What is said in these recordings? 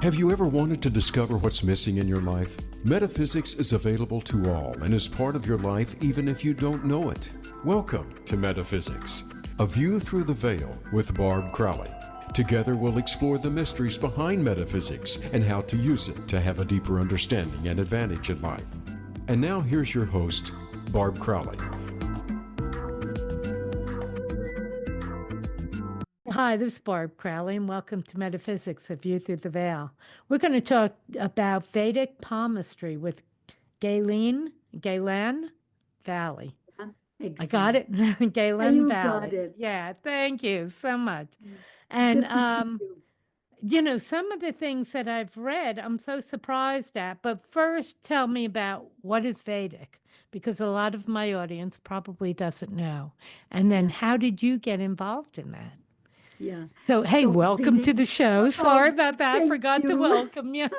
Have you ever wanted to discover what's missing in your life? Metaphysics is available to all and is part of your life even if you don't know it. Welcome to Metaphysics, a view through the veil with Barb Crowley. Together we'll explore the mysteries behind metaphysics and how to use it to have a deeper understanding and advantage in life. And now here's your host, Barb Crowley. Hi, this is Barb Crowley, and welcome to Metaphysics, a View Through the Veil. We're going to talk about Vedic palmistry with Guylaine Vallée. Exactly. I got it? Guylaine Vallée. Got it. Yeah, thank you so much. And Good to see you. Some of the things that I've read, I'm so surprised at. But first, tell me about what is Vedic, because a lot of my audience probably doesn't know. And then how did you get involved in that? Yeah. So, hey, welcome to the show. Sorry about that. I forgot to welcome you.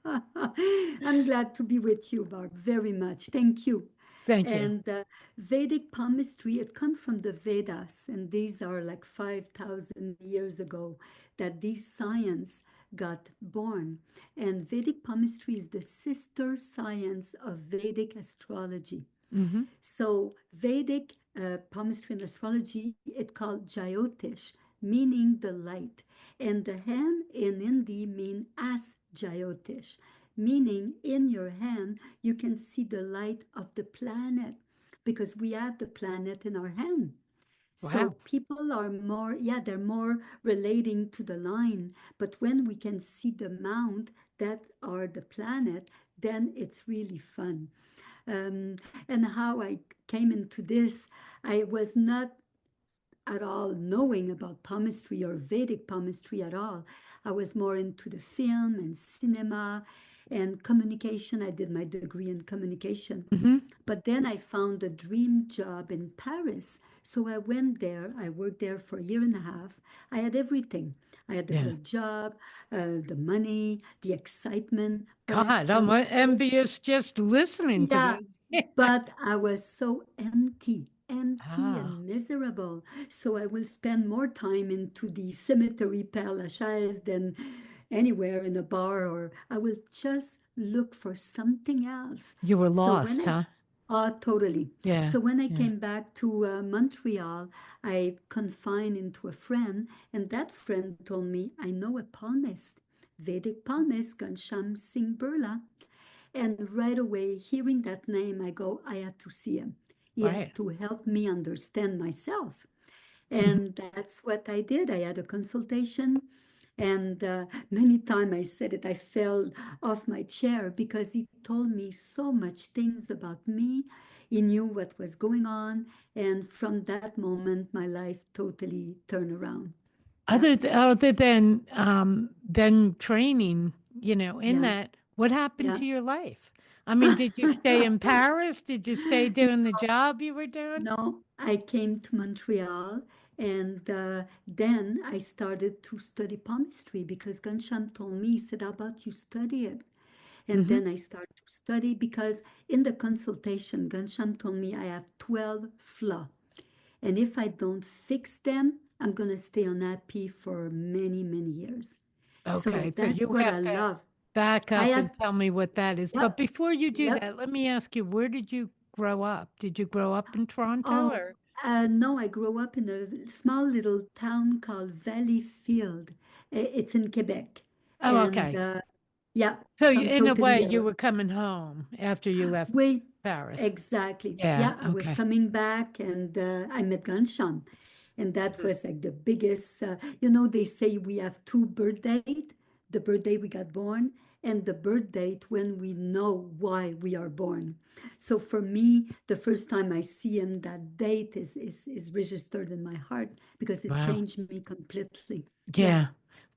I'm glad to be with you, Barb, very much. Thank you. Thank you. And Vedic palmistry, it comes from the Vedas, and these are like 5,000 years ago that this science got born. And Vedic palmistry is the sister science of Vedic astrology. Mm-hmm. So Vedic palmistry and astrology, it's called Jyotish, meaning the light. And the hand in Hindi mean as Jyotish, meaning in your hand, you can see the light of the planet because we have the planet in our hand. Wow. So people are more, they're more relating to the line. But when we can see the mount that are the planet, then it's really fun. And how I came into this, I was not at all knowing about palmistry or Vedic palmistry at all. I was more into the film and cinema and communication. I did my degree in communication. Mm-hmm. But then I found a dream job in Paris. So I went there. I worked there for a year and a half. I had everything. I had the great job, the money, the excitement. God, I'm envious just listening to this. But I was so empty and miserable. So I will spend more time into the cemetery Père Lachaise than anywhere in a bar, or I will just look for something else. You were lost, huh? Totally. Yeah. So when I came back to Montreal, I confined into a friend, and that friend told me, I know a palmist, Vedic palmist, Ghanshyam Singh Birla. And right away, hearing that name, I go, I have to see him. He has to help me understand myself. And that's what I did. I had a consultation. And many times I said it, I fell off my chair because he told me so much things about me. He knew what was going on. And from that moment, my life totally turned around. Other than training, in that, what happened to your life? I mean, did you stay in Paris? Did you stay doing the job you were doing? No, I came to Montreal, and then I started to study palmistry because Ghanshyam told me, he said, how about you study it? And then I started to study because in the consultation, Ghanshyam told me I have 12 flaws. And if I don't fix them, I'm going to stay unhappy for many, many years. Okay, so you have to back up and tell me what that is. But before you do that, let me ask you, where did you grow up? Did you grow up in Toronto? No, I grew up in a small little town called Valleyfield. It's in Quebec. Oh, okay. So in a way, you were coming home after you left Paris. Exactly. Yeah, I was coming back, and I met Ghanshyam. And that was like the biggest, they say we have two birth dates, the birthday we got born and the birth date when we know why we are born. So for me, the first time I see him, that date is registered in my heart because it changed me completely. Yeah.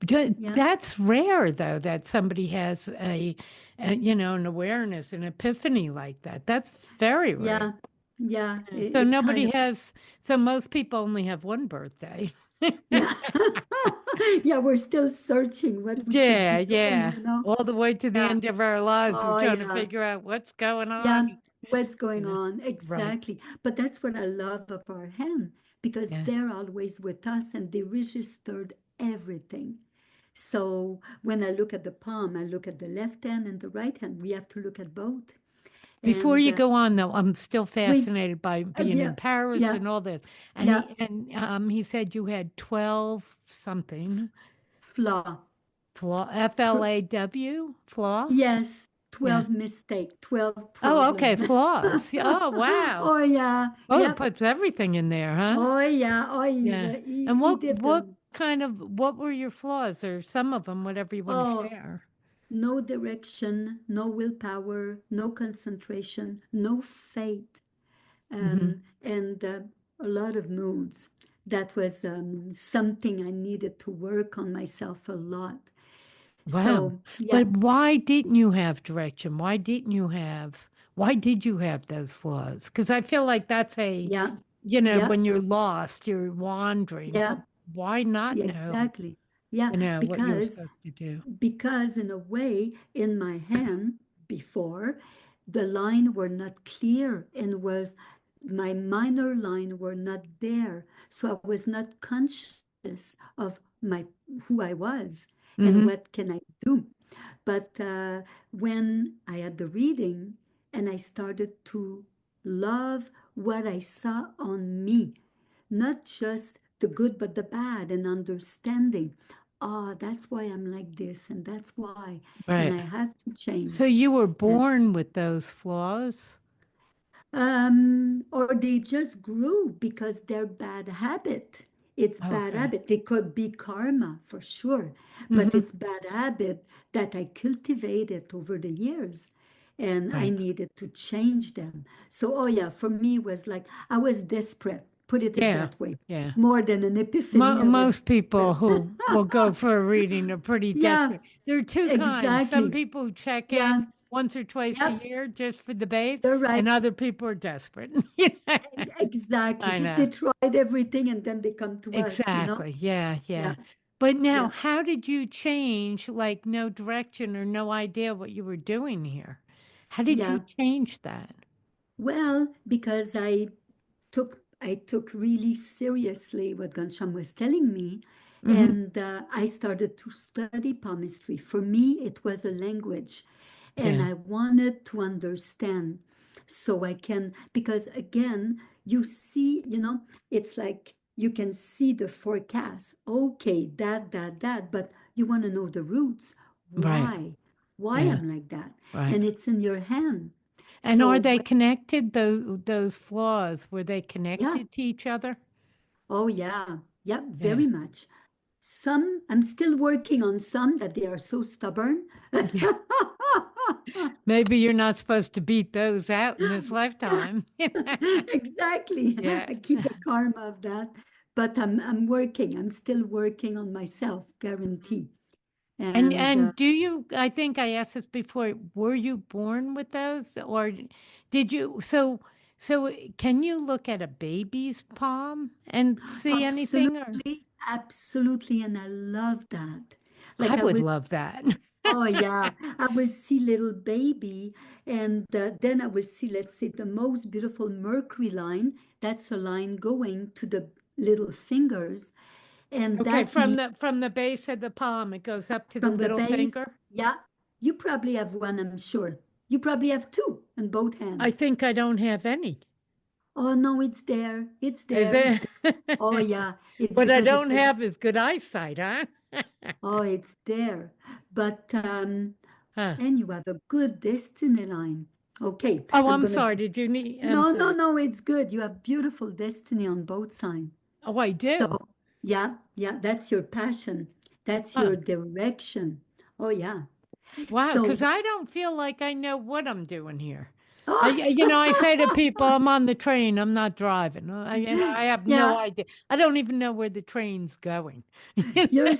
That's rare, though, that somebody has an awareness, an epiphany like that. That's very rare. Yeah. So nobody has, so most people only have one birthday. Yeah, we're still searching what we should be doing, all the way to the end of our lives. We're trying to figure out what's going on. Yeah, what's going on, exactly. But that's what I love of our hand, because Yeah. they're always with us and they registered everything. So when I look at the palm, I look at the left hand and the right hand. We have to look at both. Before And you go on, though, I'm still we, fascinated by being yeah, in Paris yeah, and all this. And yeah, he said you had 12 something flaw. flaw, Tw- FLAW, flaw. yes, Yeah. 12 mistake, 12 Oh, okay, problem. flaws. Yeah, oh, wow. Oh yeah, Oh, it yep. puts everything in there, huh? Oh yeah, oh Yeah. And he did them. what were your flaws, or some of them, whatever you want to Oh, share? no direction, no willpower, no concentration, no faith, Hmm. and a lot of moods. That was something I needed to work on myself a lot. Wow. So yeah, But why didn't you have direction? Why did you have those flaws? Because I feel like that's yeah, yeah, when you're lost, you're wandering, but yeah, why not yeah, know, exactly. Yeah, what you were supposed to do? because in a way in my hand before the line were not clear and was my minor line were not there, so I was not conscious of my who I was and Hmm. what can I do. But when I had the reading and I started to love what I saw on me, not just the good, but the bad, and understanding. Ah, that's why I'm like this, and that's why. And I Right. have to So change. you were And, born with those flaws? or they just grew because they're bad habit. It's bad Okay. habit. They could be karma for sure, but Hmm. it's bad habit that I cultivated over the years, and I Right. needed to change them. So, oh yeah, for me it was like I was desperate. Put it Yeah. that way. Yeah. More than an epiphany, I was Most people desperate. who will go for a reading are pretty Yeah, desperate. There are two kinds. Some exactly. people check Yeah, in once or twice a yep, year just for the base, you're and right. other people are desperate. Exactly. I They know. tried everything and then they come to us. Exactly. Yeah, Yeah, yeah. But now, yeah, how did you change, like no direction or no idea what you were doing here? How did you yeah. change that? Well, because I took really seriously what Gansham was telling me, Hmm. and I started to study palmistry. For me, it was a language, and Yeah. I wanted to understand so I can, because again, you see, it's like you can see the forecast. Okay, that, but you want to know the roots. Right. Why Yeah. I'm like that, Right. and it's in your hand. And are So they connected? Those flaws, were they yeah. connected to each other? Oh, yeah. Yep, Yeah. very much. Some, I'm still working on some that they are so stubborn. Yeah. Maybe you're not supposed to beat those out in this lifetime. Exactly. Yeah. I keep the karma of that. But I'm working. I'm still working on myself, guarantee. And And do you, I think I asked this before, were you born with those, or did you, can you look at a baby's palm and see anything, or absolutely, and I love that. I Like I would will. love that. Oh yeah, I will see little baby, and then I will see, let's say, the most beautiful Mercury line. That's a line going to the little fingers, and Okay, that means from the base of the palm, it goes up to the from the little base. finger. Yeah, you probably have one, I'm sure. You probably have two in both I hands. think I don't have any. Oh no, it's there. It's Is there. It's it? there. Oh yeah, it's What I because it's don't a. have is good eyesight, huh? Oh, it's there. But Huh. and you have a good destiny line. Okay, Oh, I'm I'm gonna. sorry. Did you need? I'm No, no, sorry. no, it's good. You have beautiful destiny on both sides. Oh, I So, do. yeah, yeah, that's your passion. That's Huh. your direction. Oh, yeah. Wow, So, because I don't feel like I know what I'm doing here. oh, I say to people, I'm on the train, I'm not driving. I have no yeah, idea. I don't even know where the train's going. you're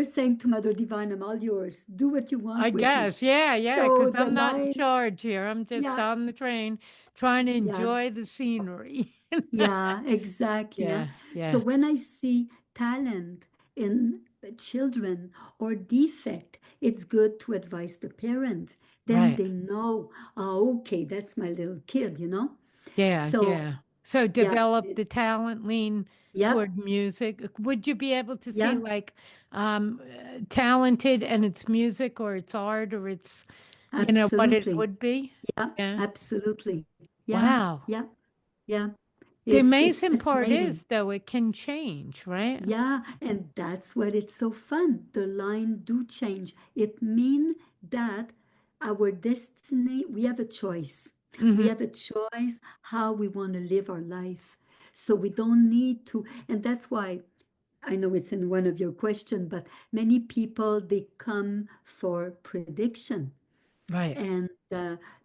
saying to Mother Divine, I'm all yours. Do what you I want with me. guess, yeah, So because the I'm not in line, charge here. I'm just yeah, on the train trying to yeah. enjoy the scenery. Yeah, exactly. Yeah. Yeah, So yeah, when I see talent in children or defect, it's good to advise the parent. Then right. they know, oh, okay, that's my little kid. Yeah, So yeah. So Yeah, develop the talent, lean yep, toward music. Would you be able to see yeah, like talented and it's music or it's art or it's, what it absolutely. would be? Yeah, Yeah. absolutely. Yeah, Wow. yeah, yeah. The It's amazing part fascinating. is, though, it can change, right? Yeah, and that's what it's so fun. The line do change. It mean that our destiny, we have a choice. We Mm-hmm. have a choice how we want to live our life. So we don't need to, and that's why I know it's in one of your questions, but many people they come for prediction Right. and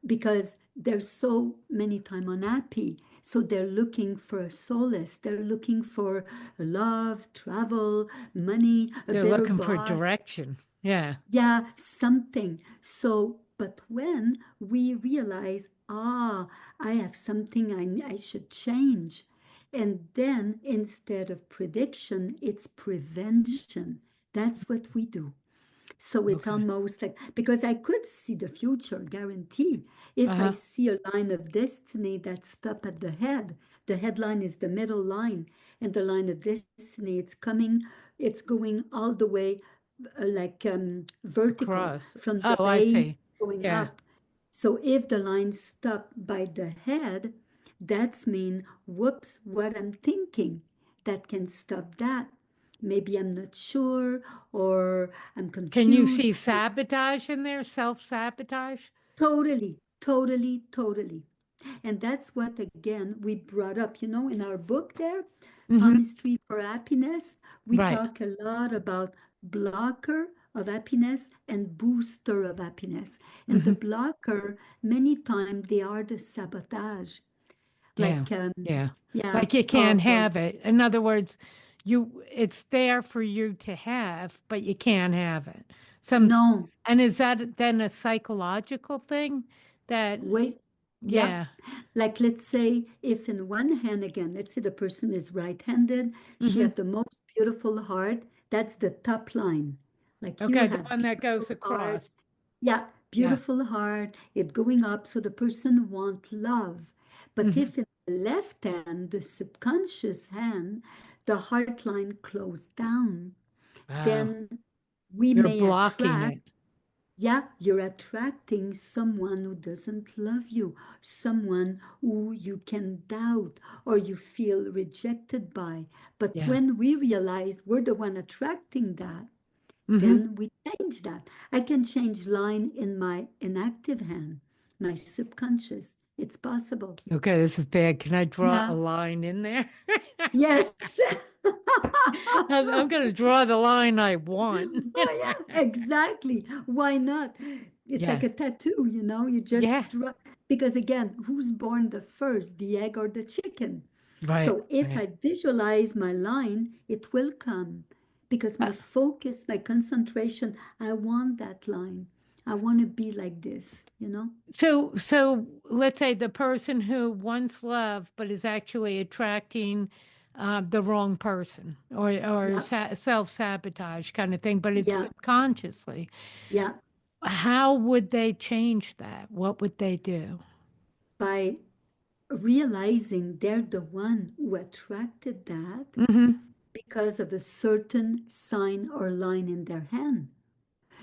because they're so many time unhappy, so they're looking for a solace, they're looking for love, travel, money, a They're better looking for boss, direction. Yeah. yeah, something. So but when we realize, I have something I should change, and then instead of prediction it's prevention. That's what we do. So it's Okay. almost like, because I could see the future, guarantee. If I Uh-huh. see a line of destiny that stop at the headline is the middle line, and the line of destiny, it's going all the way vertical Across. from the Oh, I base see. going Yeah. up. So if the line stop by the head, that's mean, whoops, what I'm thinking that can stop that. Maybe I'm not sure, or I'm Can you confused. see sabotage in there? Self-sabotage? Totally, totally, totally. And that's what, again, we brought up, in our book there, Mm-hmm. Palmistry for Happiness. We Right. talk a lot about blocker of happiness and booster of happiness. And the Mm-hmm. blocker, many times, they are the sabotage. Yeah. Like, Yeah. yeah, Like you or can't have it. In other words, it's there for you to have, but you can't have it. Some no, and is that then a psychological thing that wait, yeah. yeah. Like, let's say if in one hand, again, let's say the person is right-handed, she Mm-hmm. have the most beautiful heart. That's the top line. Like you Okay, the have one that goes beautiful heart. across. Yeah, Yeah. beautiful heart. It going up. So the person want love. But Mm-hmm. if in the left hand, the subconscious hand, the heart line closed down, Wow. then we You're may blocking attract, it. yeah, you're attracting someone who doesn't love you, someone who you can doubt or you feel rejected by. But Yeah. when we realize we're the one attracting that, Mm-hmm. then we change that. I can change line in my inactive hand, my subconscious. It's possible. Okay, this is bad. Can I draw a Yeah. line in there? Yes. I'm going to draw the line I want. Oh, yeah, exactly. Why not? It's like Yeah. a tattoo, you just Yeah. draw. Because again, who's born the first, the egg or the chicken? Right. So if Right. I visualize my line, it will come because Uh, my focus, my concentration, I want that line. I want to be like this. so let's say the person who once loved but is actually attracting the wrong person or Yeah, self-sabotage kind of thing, but it's yeah, subconsciously. yeah. How would they change that? What would they do? By realizing they're the one who attracted that Mm-hmm. because of a certain sign or line in their hand.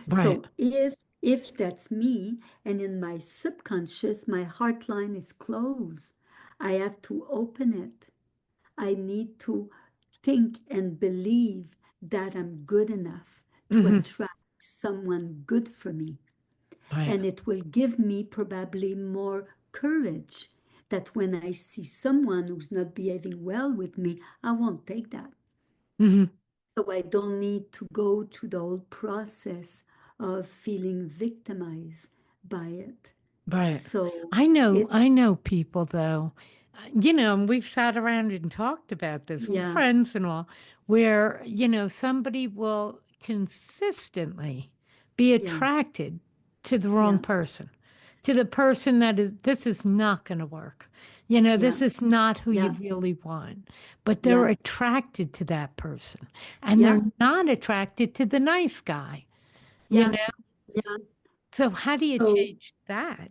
Right. So if that's me and in my subconscious my heart line is closed, I have to open it. I need to think and believe that I'm good enough to Mm-hmm. attract someone good for me. Right. And it will give me probably more courage that when I see someone who's not behaving well with me, I won't take that. Mm-hmm. So I don't need to go through the whole process of feeling victimized by it. Right. So it's, I know people though, and we've sat around and talked about this with yeah, friends and all, where, somebody will consistently be yeah, attracted to the wrong yeah, person, to the person this is not going to work. yeah, This is not who you yeah, really want, but they're yeah, attracted to that person and they're yeah, not attracted to the nice guy, you yeah, know? yeah. So how do you So change that?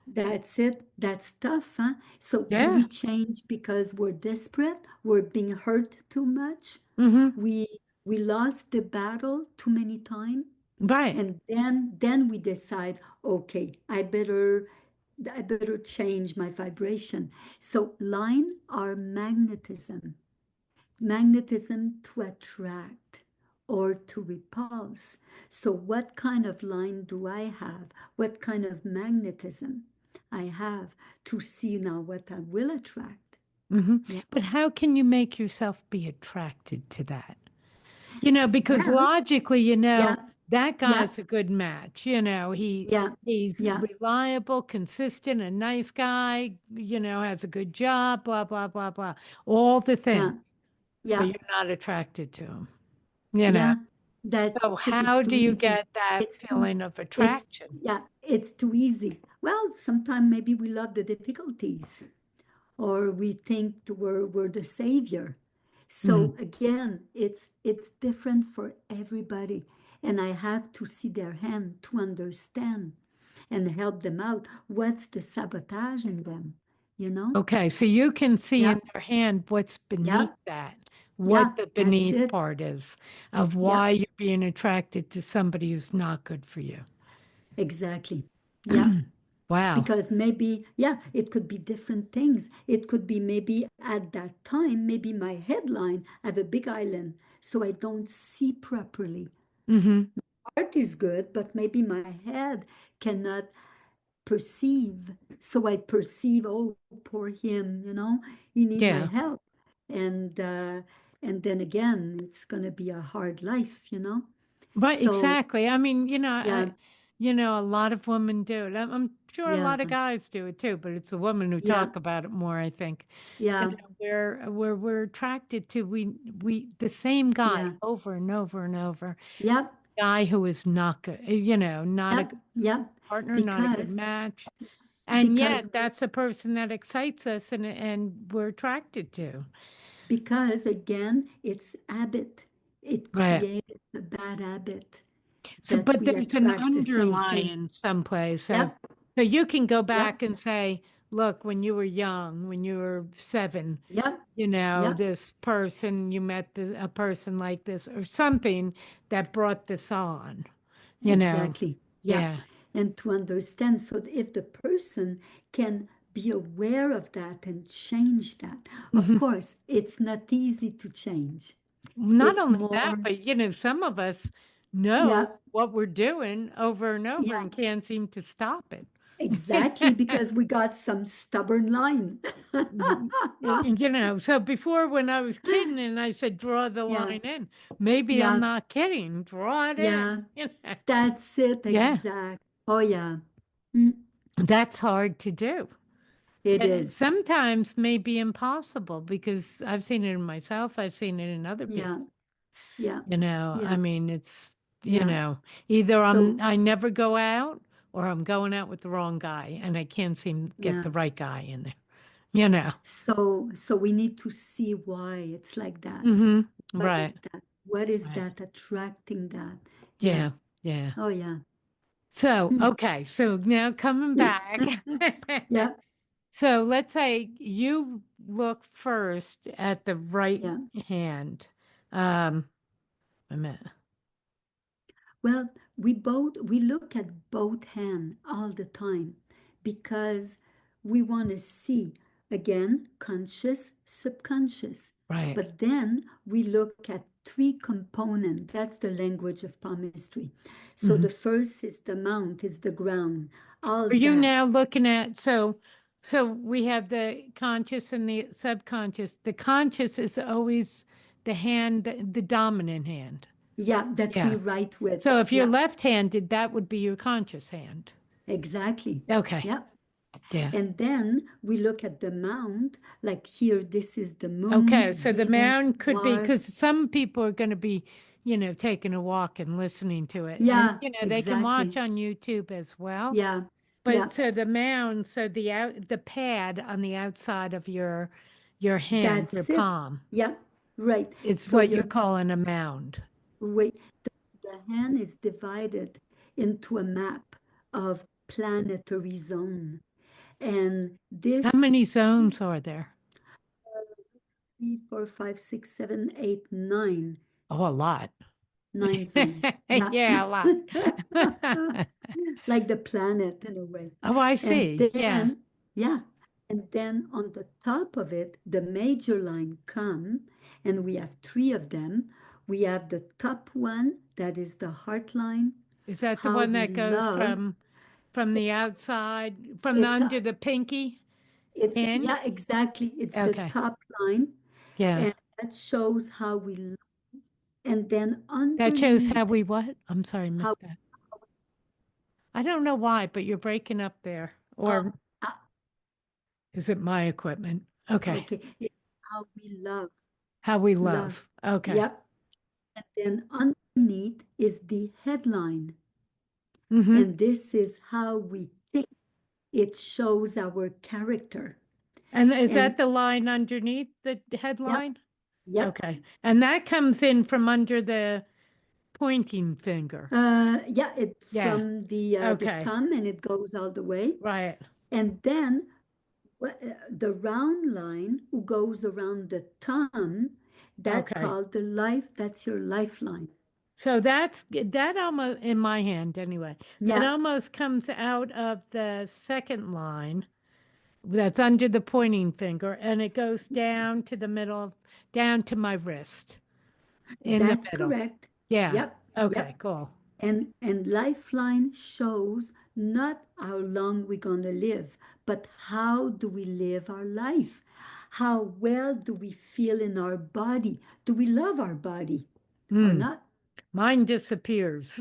That's it. That's tough, huh? So do Yeah. we change because we're desperate? We're being hurt too much? Mm-hmm. We we lost the battle too many times, Right. and then we decide, okay, I better change my vibration. So line are magnetism to attract or to repulse. So, what kind of line do I have? What kind of magnetism I have to see now what I will attract? Mm-hmm. Yeah. But how can you make yourself be attracted to that? Because Well, logically, yeah, that yeah, guy's a good match. yeah, He's yeah, reliable, consistent, a nice guy, has a good job, blah, blah, blah, blah. All the yeah, things, but yeah, you're not attracted to him, you know. yeah. That's So it. It's how do too you easy. get that It's too, feeling of it's, attraction? yeah, it's too easy. Well, sometimes maybe we love the difficulties, or we think we're the savior. So Mm. again, it's different for everybody. And I have to see their hand to understand and help them out. What's the sabotage in them? You know? Okay, so you can see Yeah, in their hand what's yeah, beneath that, yeah, what the that's beneath it. part is of Yeah, why you're being attracted to somebody who's not good for you. exactly. Yeah. Wow. Because maybe, yeah, it could be different things. It could be maybe at that time, maybe my headline have a big island, so I don't see properly. Mm-hmm. Art is good, but maybe my head cannot perceive. So I perceive, oh, poor him, he need my Yeah. help. And uh, and then again, it's gonna be a hard life. Right, So exactly. I mean, yeah, a lot of women do it. I'm sure a yeah, lot of guys do it too, but it's the women who yeah, talk about it more, I think. yeah, We're attracted to the same guy yeah, over and over and over. yep, Guy who is not good, not a yep, good yep. partner, not a good Because match. And because yet that's a person that excites us and we're attracted to. because again, it's habit. It Right. created a bad habit So, that but we there's an attract the same thing. underlying someplace of, Yep, so you can go yep, back and say, look, when you were young, when you were 7, yep, yep. this person, you met a person like this or something that brought this on, you know. Exactly. Yeah. Yeah. And to understand, so that if the person can be aware of that and change that, of Mhm. course, it's not easy to change. Not It's only that, more, but some of us yeah, know what we're doing over and over yeah, and can't seem to stop it. exactly, because we got some stubborn line. So before when I was kidding and I said, draw the Yeah, line in, maybe I'm yeah, not kidding, draw it yeah, in. that's it, Yeah, exact. Oh, yeah, Mm, that's hard to do. it And it is. sometimes may be impossible because I've seen it in myself, I've seen it in other Yeah, people. yeah, I yeah, mean, it's, yeah. either So, I never go out or I'm going out with the wrong guy and I can't seem to get yeah. the right guy in there, you know. So we need to see why it's like that. Mm-hmm. What Right. is that? What is Right. that attracting that? Yeah. Yeah. Yeah. Oh, yeah. So, Hmm. okay. So now coming back. Yeah. So let's say you look first at the right Yeah. hand. Um, a minute. Well, we look at both hands all the time because we want to see again conscious, subconscious. Right. But then we look at three components. That's the language of palmistry. So Mhm. the first is the mount, is the ground, all Are you that. now looking at so we have the conscious and the subconscious. The conscious is always the hand, the dominant hand. Yeah, that we Yeah. write with. So if you're Yeah, left-handed, that would be your conscious hand. exactly. Okay. Yeah. Yeah. And then we look at the mount, like here, this is the moon, Okay, so the Venus, mound could be because Mars. some people are going to be, taking a walk and listening to it. And, Yeah, they can watch exactly. on YouTube as well. Yeah, yeah, But so the mound, so the pad on the outside of your hand, your that's it. palm, Yeah, right. is So what you're your calling a mound. wait, the hand is divided into a map of planetary zone. And How this many zones are there? 3, 4, 5, 6, 7, 8, 9, Oh, a lot. 9 zone. Yeah. Yeah, a lot. Like the planet in a way. Oh, I And see. Yeah. then, yeah. And then on the top of it, the major line come, and we have 3 of them. We have the top one, that is the heart line, Is that the how one we that goes love. from the outside, from It's under the pinky in? yeah, exactly. It's the Okay. top line, Yeah. and that shows how we love. And then That shows how underneath, we what? I'm sorry, how, missed that. I don't know why, but you're breaking up there. uh, Or uh, is it my equipment? Okay. okay, it's how we love. How we Love. love. Okay. Yep. And then underneath is the headline. Mm-hmm. And this is how we think. It shows our character. And is And that the line underneath the yep, headline? yep. Okay. And that comes in from under the pointing finger. Yeah, it's Yeah. from the Okay. thumb and it goes all the way. Right. And then the round line who goes around the thumb, that Okay. called the life, that's your lifeline. So that almost in my hand anyway. That Yeah, almost comes out of the second line that's under the pointing finger and it goes down to the middle, down to my wrist in the that's middle. correct. Yeah. Yep, Okay, yep. cool. And lifeline shows not how long we're going to live, but how do we live our life? How well do we feel in our body? Do we love our body or Hmm. not? Mine disappears.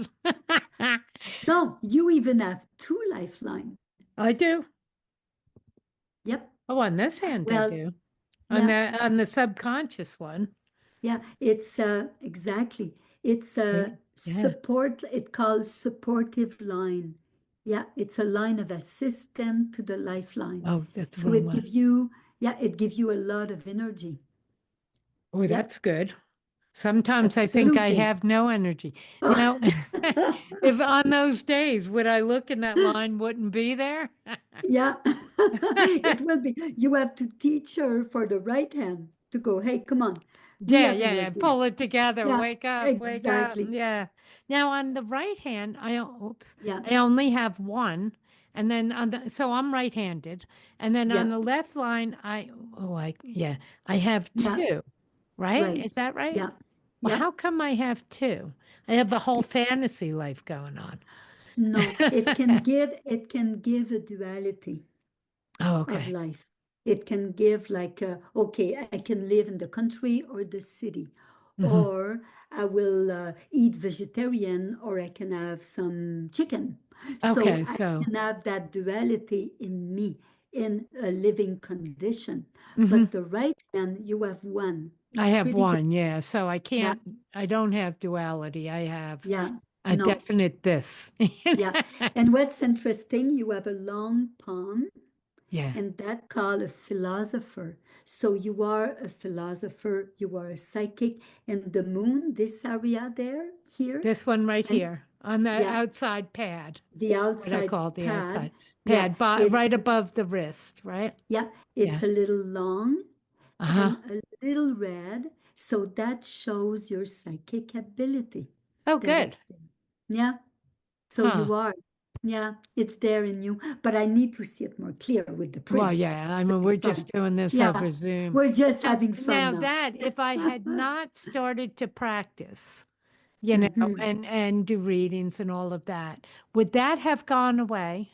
No, you even have 2 lifeline. I do. Yep. Oh, on this hand I Well, do. yeah, On the subconscious one. yeah, it's exactly. It's a Yeah. support, it calls supportive line. Yeah, it's a line of assistance to the lifeline. Oh, that's the So wrong it one. gives you, yeah, it gives you a lot of energy. Oh, Yeah, that's good. Sometimes I think I absolutely. have no energy. Now, if on those days would I look and that line wouldn't be there? Yeah, it will be. You have to teach her for the right hand to go, hey, come on, we Yeah, have yeah, yeah. energy. Pull it together. Yeah, Wake up, wake up. exactly. Yeah. Now on the right hand, oops, Yeah, I only have one. And then so I'm right-handed. And then on yeah, the left line, yeah, I have yeah, two, right? right. Is that right? Yeah, Well, yeah. how come I have two? I have the whole fantasy life going on. No, it can give a duality Oh, of okay. life. It can give like, okay, I can live in the country or the city, Hmm. or I will eat vegetarian, or I can have some chicken. So Okay, I so can have that duality in me in a living condition. mhm. But the right hand, you have one. I have Pretty good. one, yeah. So Yeah, I don't have duality. I have yeah. a No, definite this. yeah. And what's interesting, you have a long palm. Yeah. And that called a philosopher. So you are a philosopher, you are a psychic, and the moon, this area there, here, This one right and here on the yeah, outside pad, the what I outside call the pad, outside yeah, pad, it's right above the wrist, right? yeah, Yeah. it's a little long Uh-huh. and a little red. So that shows your psychic ability Oh, that good. it's there. Yeah, so Huh. you are. Yeah, it's there in you, but I need to see it more clear with the Well, print. yeah, I To mean, be we're fun. just doing this Yeah, over Zoom. we're just having fun Now now. that if I had not started to practice, you know, Mhm. and do readings and all of that, would that have gone away?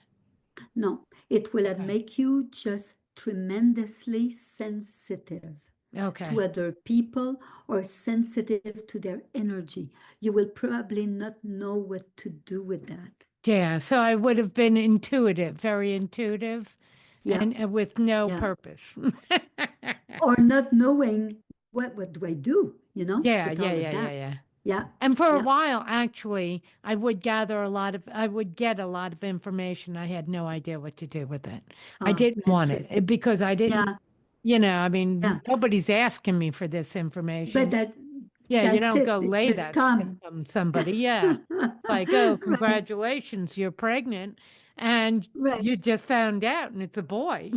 No, it will Okay. make you just tremendously sensitive to Okay. other people or sensitive to their energy. You will probably not know what to do with that. Yeah. So I would have been intuitive, very intuitive, Yeah, and with no yeah. purpose. Or not knowing what do I do, Yeah, with yeah, all of yeah, yeah, that. yeah. Yeah, And for a yeah. while, actually, I would get a lot of information. I had no idea what to do with it. I Oh, didn't want it interesting. because I didn't, Yeah, I mean, yeah. nobody's asking me for this But information. that Yeah, you that's don't it. go It lay just that stuff come. on somebody. Yeah. Like, oh, Right. congratulations, you're pregnant. and Right. you just found out and it's a boy.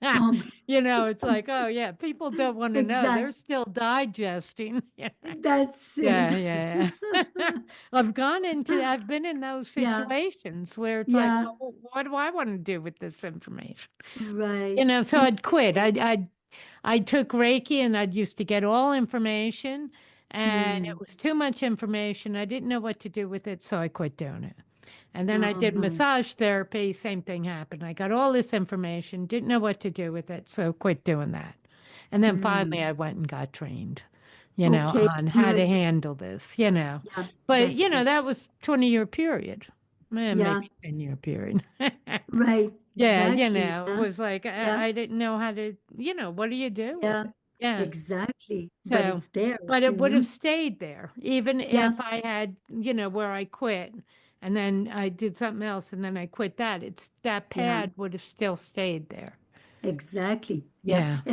Um, It's like, oh yeah, people don't want to know. They're exact. still digesting. That's it. Yeah, yeah. I've been in those Yeah. situations where it's like, Yeah. well, what do I want to do with this information? Right. So And I'd quit. I took Reiki and I'd used to get all information and it mm, was too much information. I didn't know what to do with it, so I quit doing it. And then I oh did my. massage therapy, same thing happened. I got all this information, didn't know what to do with it, so quit doing that. And then finally Mm, I went and got trained, okay. on how to Good. handle this. Yeah. But, That's it. that was 20-year period, Yeah. maybe 10-year period. Right. Yeah, Exactly. it Yeah. was like Yeah. I didn't know how to, what do you do with Yeah. it? Yeah. Exactly. But So, it's there. but It's it in would have you. stayed there, even Yeah. if I had, where I quit and then I did something else and then I quit that. That Yeah. pad would have still stayed there. Exactly. Yeah. Yeah.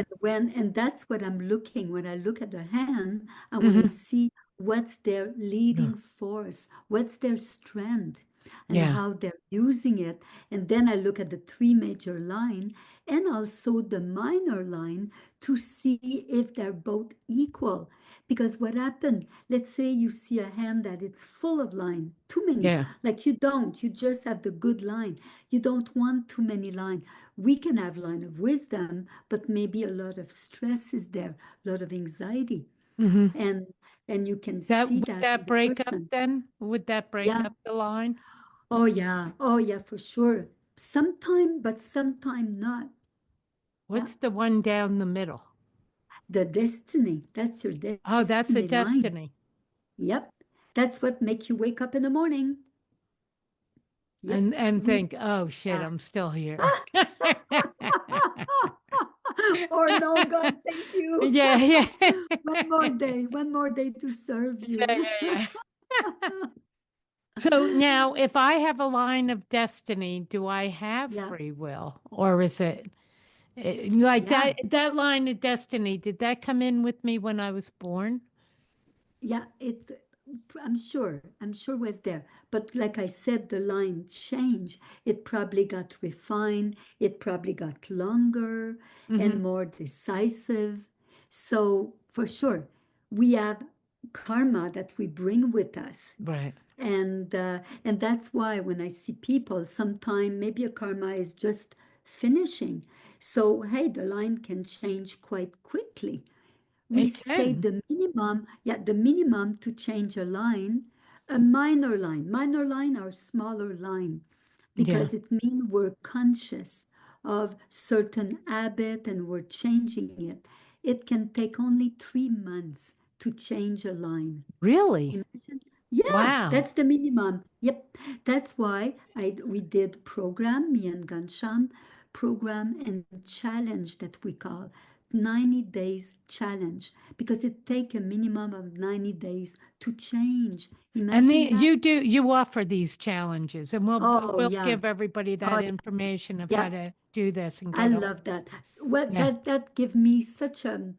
And that's what I'm looking. When I look at the hand, I want to Hmm. see what's their Yeah. leading force, what's their strength, and Yeah. how they're using it. And then I look at the three major line and also the minor line to see if they're both equal. Because what happened, let's say you see a hand that it's full of line, too many, Yeah. like you just have the good line. You don't want too many line. We can have line of wisdom, but maybe a lot of stress is there, a lot of anxiety, Hmm. and you can That see would that in that the break up person. then? Would that break Yeah. up the line? Oh yeah, for sure. Sometime, but sometime not. Yeah. What's the one down the middle? The destiny. That's your Oh, that's a destiny line. destiny. Yep. That's what make you wake up in the morning. Yep. And We think, oh shit, yeah. I'm still here. Or no, God, thank you. Yeah, yeah. One more day to serve Yeah, you. yeah, yeah. So now, if I have a line of destiny, do I have Yeah. free will, or is it like Yeah. that line of destiny? Did that come in with me when I was born? Yeah, I'm sure was there. But like I said, the line changed. It probably got refined. It probably got longer Mm-hmm. and more decisive. So for sure, we have karma that we bring with us. Right. And that's why when I see people, sometime maybe a karma is just finishing. So hey, the line can change quite quickly. We It say can. the minimum to change a line, a minor line or smaller line, Yeah. because it means we're conscious of certain habit and we're changing it. It can take only 3 months to change a line. Really? Imagine. Yeah, Wow. that's the minimum. Yep. That's why we did program, me and Gansham, program and challenge that we call 90 days challenge because it take a minimum of 90 days to change. And Imagine that. you offer these challenges, and Oh we'll yeah. give everybody Oh that information of yeah. how to do this and I get love over it. that. What Yeah. that give me such a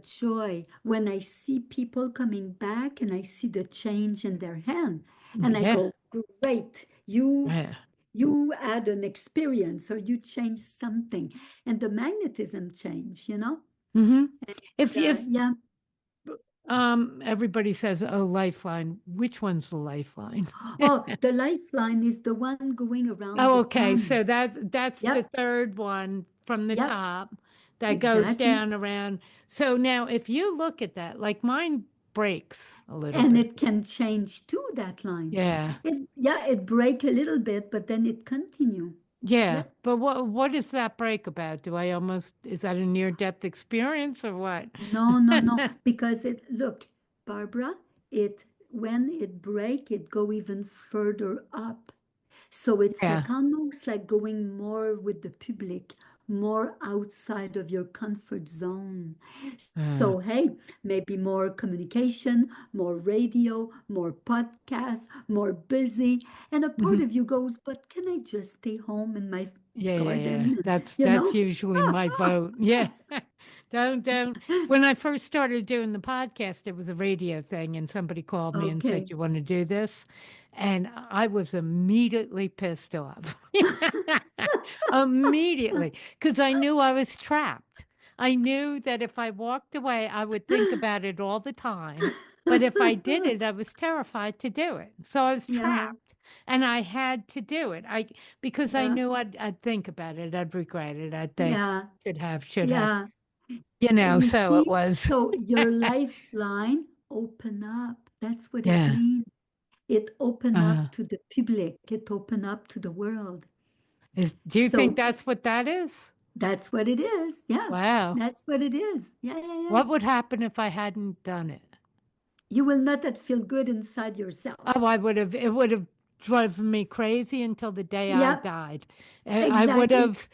joy when I see people coming back and I see the change in their hand, and I Yeah. go, great, you Yeah. you had an experience or you changed something, and the magnetism change, you know. Hmm. If Yeah. everybody says, "Oh, lifeline," which one's the lifeline? Oh, the lifeline is the one going around Oh, the okay. thumb. So that's the Yep. third one from the Yep. top that goes Exactly. down around. So now, if you look at that, like mine breaks a little And bit. it can change too, that line. Yeah. It break a little bit, but then it continue. Yeah, Yep. but what is that break about? Is that a near-death experience or what? No, because look, Barbara, when it break, it go even further up. So it's Yeah. like almost like going more with the public, more outside of your comfort zone. Uh, So, hey, maybe more communication, more radio, more podcasts, more busy. And a part mhm. of you goes, but can I just stay home in my Yeah, yeah, yeah. garden? That's You that's know? usually my vote. Yeah. Don't. When I first started doing the podcast, it was a radio thing, and somebody called me and said, Okay. "You want to do this?" And I was immediately pissed off. Immediately, because I knew I was trapped. I knew that if I walked away, I would think about it all the time. But if I did it, I was terrified to do it. So I was Yeah, trapped, and I had to do it. Because I yeah, knew I'd think about it, I'd regret it, I'd think yeah, should have. yeah. You So it see, was, so your lifeline open up. That's what it yeah. means. It open Uh, up to the public. It open up to the world. do you think So that's what that is? that's what it is. Yeah, Wow. that's what it is. Yeah, yeah, yeah. What would happen if I hadn't done it? You will not that feel good inside yourself. Oh, it would have driven me crazy until the day I Yep, died. I would exactly. have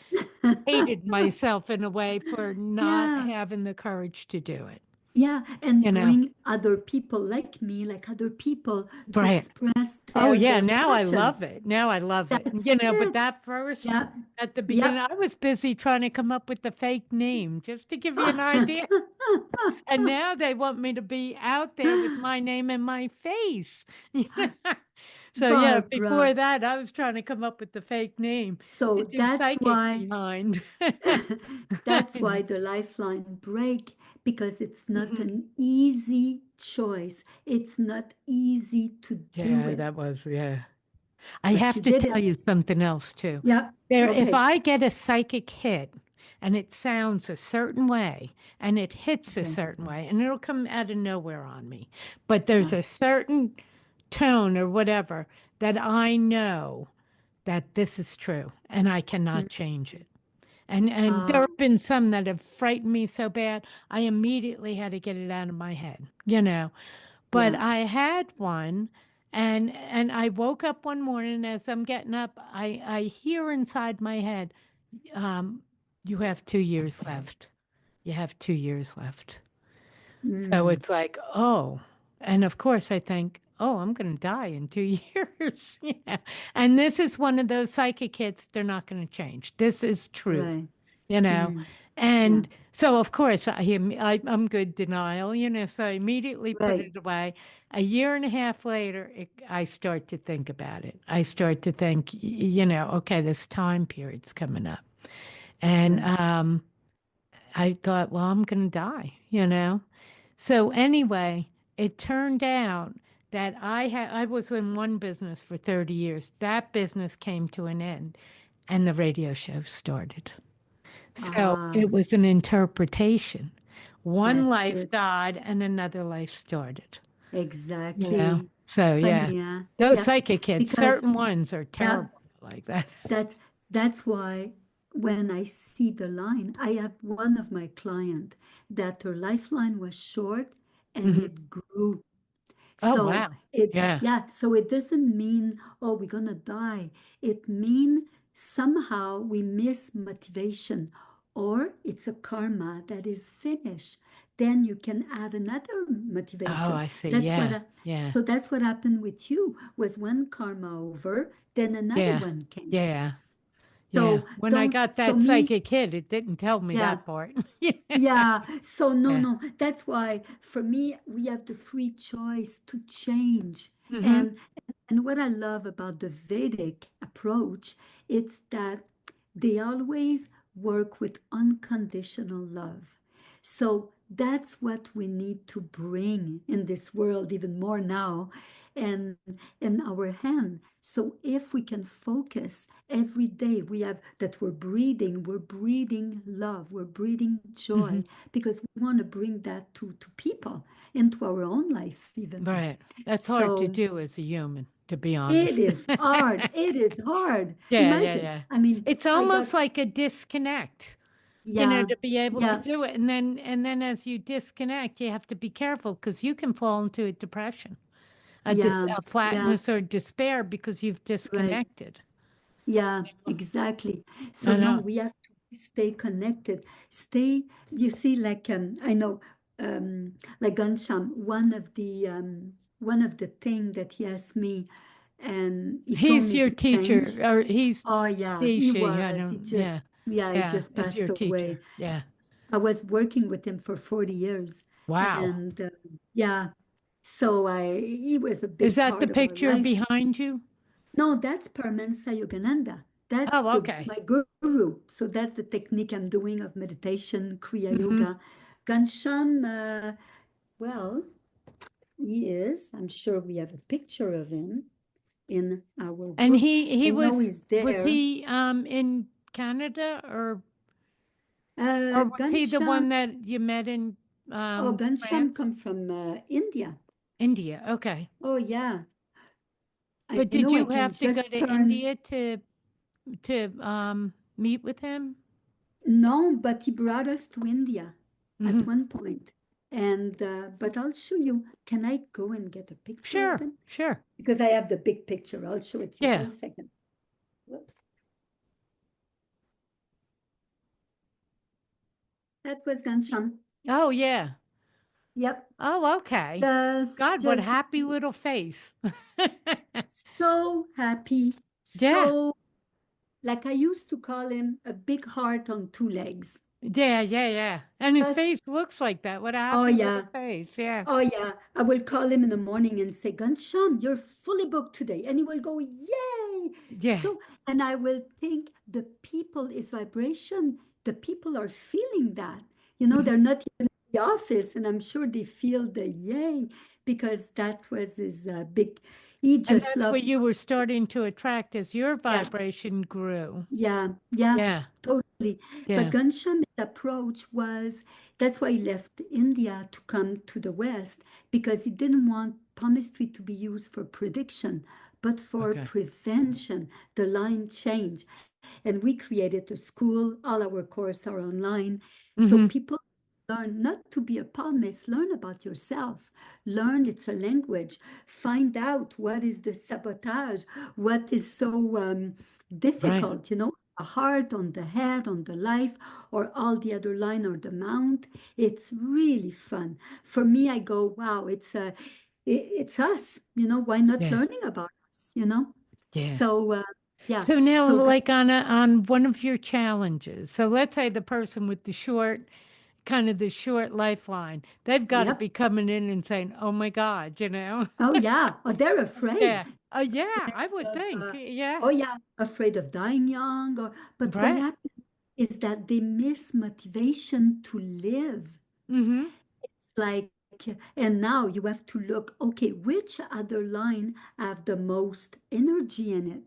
hated myself in a way for not Yeah, having the courage to do it, yeah. And you know? bring other people like me, like other people to Right. express Oh yeah, their now I passion. love it. Now I love it. That's But it. that first Yep, at the beginning, yep. I was busy trying to come up with the fake name just to give you an idea. And now they want me to be out there with my name and my face. So yeah, before Barbara. that, I was trying to come up with the fake name to So do psychic behind. that's I why know. the lifeline break, because it's not Mhm. an easy choice. It's not easy to do Yeah, it, that was, yeah. I but have you to did tell it. you something else too. Yeah. If Okay. I get a psychic hit and it sounds a certain way and it hits a Okay. certain way and it'll come out of nowhere on me, but there's Yeah. a certain tone or whatever that I know that this is true and I Mm. cannot change it. And there Ah, have been some that have frightened me so bad, I immediately had to get it out of my head. But yeah. I had one, and I woke up one morning as I'm getting up, I hear inside my head, um, "You have 2 years left. You have 2 years left." So Mm. it's like, oh, and of course I think, oh, I'm going to die in 2 years. Yeah, and this is one of those psychic hits. They're not going to change. This is truth Right. you know. Mm. Yeah. And so, of course, I'm good denial. So I immediately put Right. it away. A year and a half later, I start to think about it. I start to think, okay, this time period's coming up. And Right. I thought, well, I'm going to die. So anyway, it turned out that I was in one business for 30 years. That business came to an end, and the radio show started. So Ah, it was an interpretation. One that's life it. died and another life started. Exactly. So yeah, Funny, yeah. those Yeah. psychic kids, Because, certain ones are yeah, terrible like that. That's that's why when I see the line, I have one of my client that her lifeline was short and Mhm. it grew. Oh So wow. it Yeah. yeah, so it doesn't mean, oh, we're gonna die. It mean somehow we miss motivation or it's a karma that is finished. Then you can add another Oh, motivation. I see. That's what Yeah. Yeah. so that's what happened with you was one karma over, then another Yeah. one came. Yeah. Yeah. So When I don't got so that me, psychic kid, it didn't tell me yeah, that part. Yeah. yeah. So no, Yeah. no. That's why for me, we have the free choice to change. Hmm. And what I love about the Vedic approach, it's that they always work with unconditional love. So that's what we need to bring in this world even more now and in our hand. So if we can focus every day, we have that we're breathing love, we're breathing Hmm. joy, because we want to bring that to people, into our own life even. Right. That's hard to So do as a human, to be it honest. is hard. It is hard. Yeah, yeah, Imagine. yeah. I mean, It's I almost got, like a disconnect, yeah, to be able to yeah, do it. And then as you disconnect, you have to be careful because you can fall into a depression, yeah, a yeah, flatness or despair because you've right. disconnected. Yeah, exactly. So I no, know. we have to stay connected. Stay, you see, like I know, like Gansham, one of the thing that he asked me, and he told He's me your to teacher, change. or Oh yeah, he, he she, I was. He don't, just yeah. yeah, he Yeah, just is passed your teacher. away. Yeah. I was working with him for 40 years. Wow. And yeah, so he was a Is big that the part of our picture life. behind you? No, that's Paramahansa Yogananda. That's Oh, okay. my guru. So that's the technique I'm doing of meditation, Kriya Hmm. Yoga. Gansham, well, he is. I'm sure we have a picture of him in our And book. he I know he's was there. he in Canada or was he the Gansham, one that you met in Gansham France? come from India. India. Okay. Oh yeah, I But did know I you can have to go just to turn. India to meet with him? No, but he brought us to India Hmm. at one point. And but I'll show you. Can I go and get a picture of Sure, him? sure. Because I have the big picture. I'll show it to you. Yeah. 1 second. Whoops. That was Gansham. Oh, yeah. Yep. Oh, okay. Just God, what a just happy little face. so happy. Yeah. So like I used to call him a big heart on two legs. Yeah, yeah, yeah. And his Just face looks like that. What a oh happy little yeah. face. Yeah. Oh yeah, I will call him in the morning and say, Gansham, you're fully booked today. And he will go, yay. Yeah. So, and I will think the people is vibration. The people are feeling that. Mhm. They're not even in the office, and I'm sure they feel the yay because that was his big, he And just that's loved, what you were starting to attract as your yeah, vibration grew. yeah, yeah, Yeah. totally. But Yeah. Ghansham's approach was that's why he left India to come to the West because he didn't want palmistry to be used for prediction, but for Okay. prevention, the line change. And we created a school, all our courses are online. So Mm-hmm. people learn not to be a palmist, learn about yourself, learn it's a language, find out what is the sabotage, what is so Right. difficult, the heart on the head, on the life, or all the other line or the mount. It's really fun. For me, I go, wow, it's us, why not Yeah. learning about us? Yeah. So yeah, So now, so like on one of your challenges, so let's say the person with the short, kind of the short lifeline, they've got to yep. be coming in and saying, "Oh my God," you know? Oh yeah. Oh, they're afraid. Yeah. Yeah, I would Of, think. Yeah. oh yeah, afraid of dying young. But what Right. happens is that they miss motivation to live. Mm-hmm. Like, and now you have to look, okay, which other line have the most energy in it?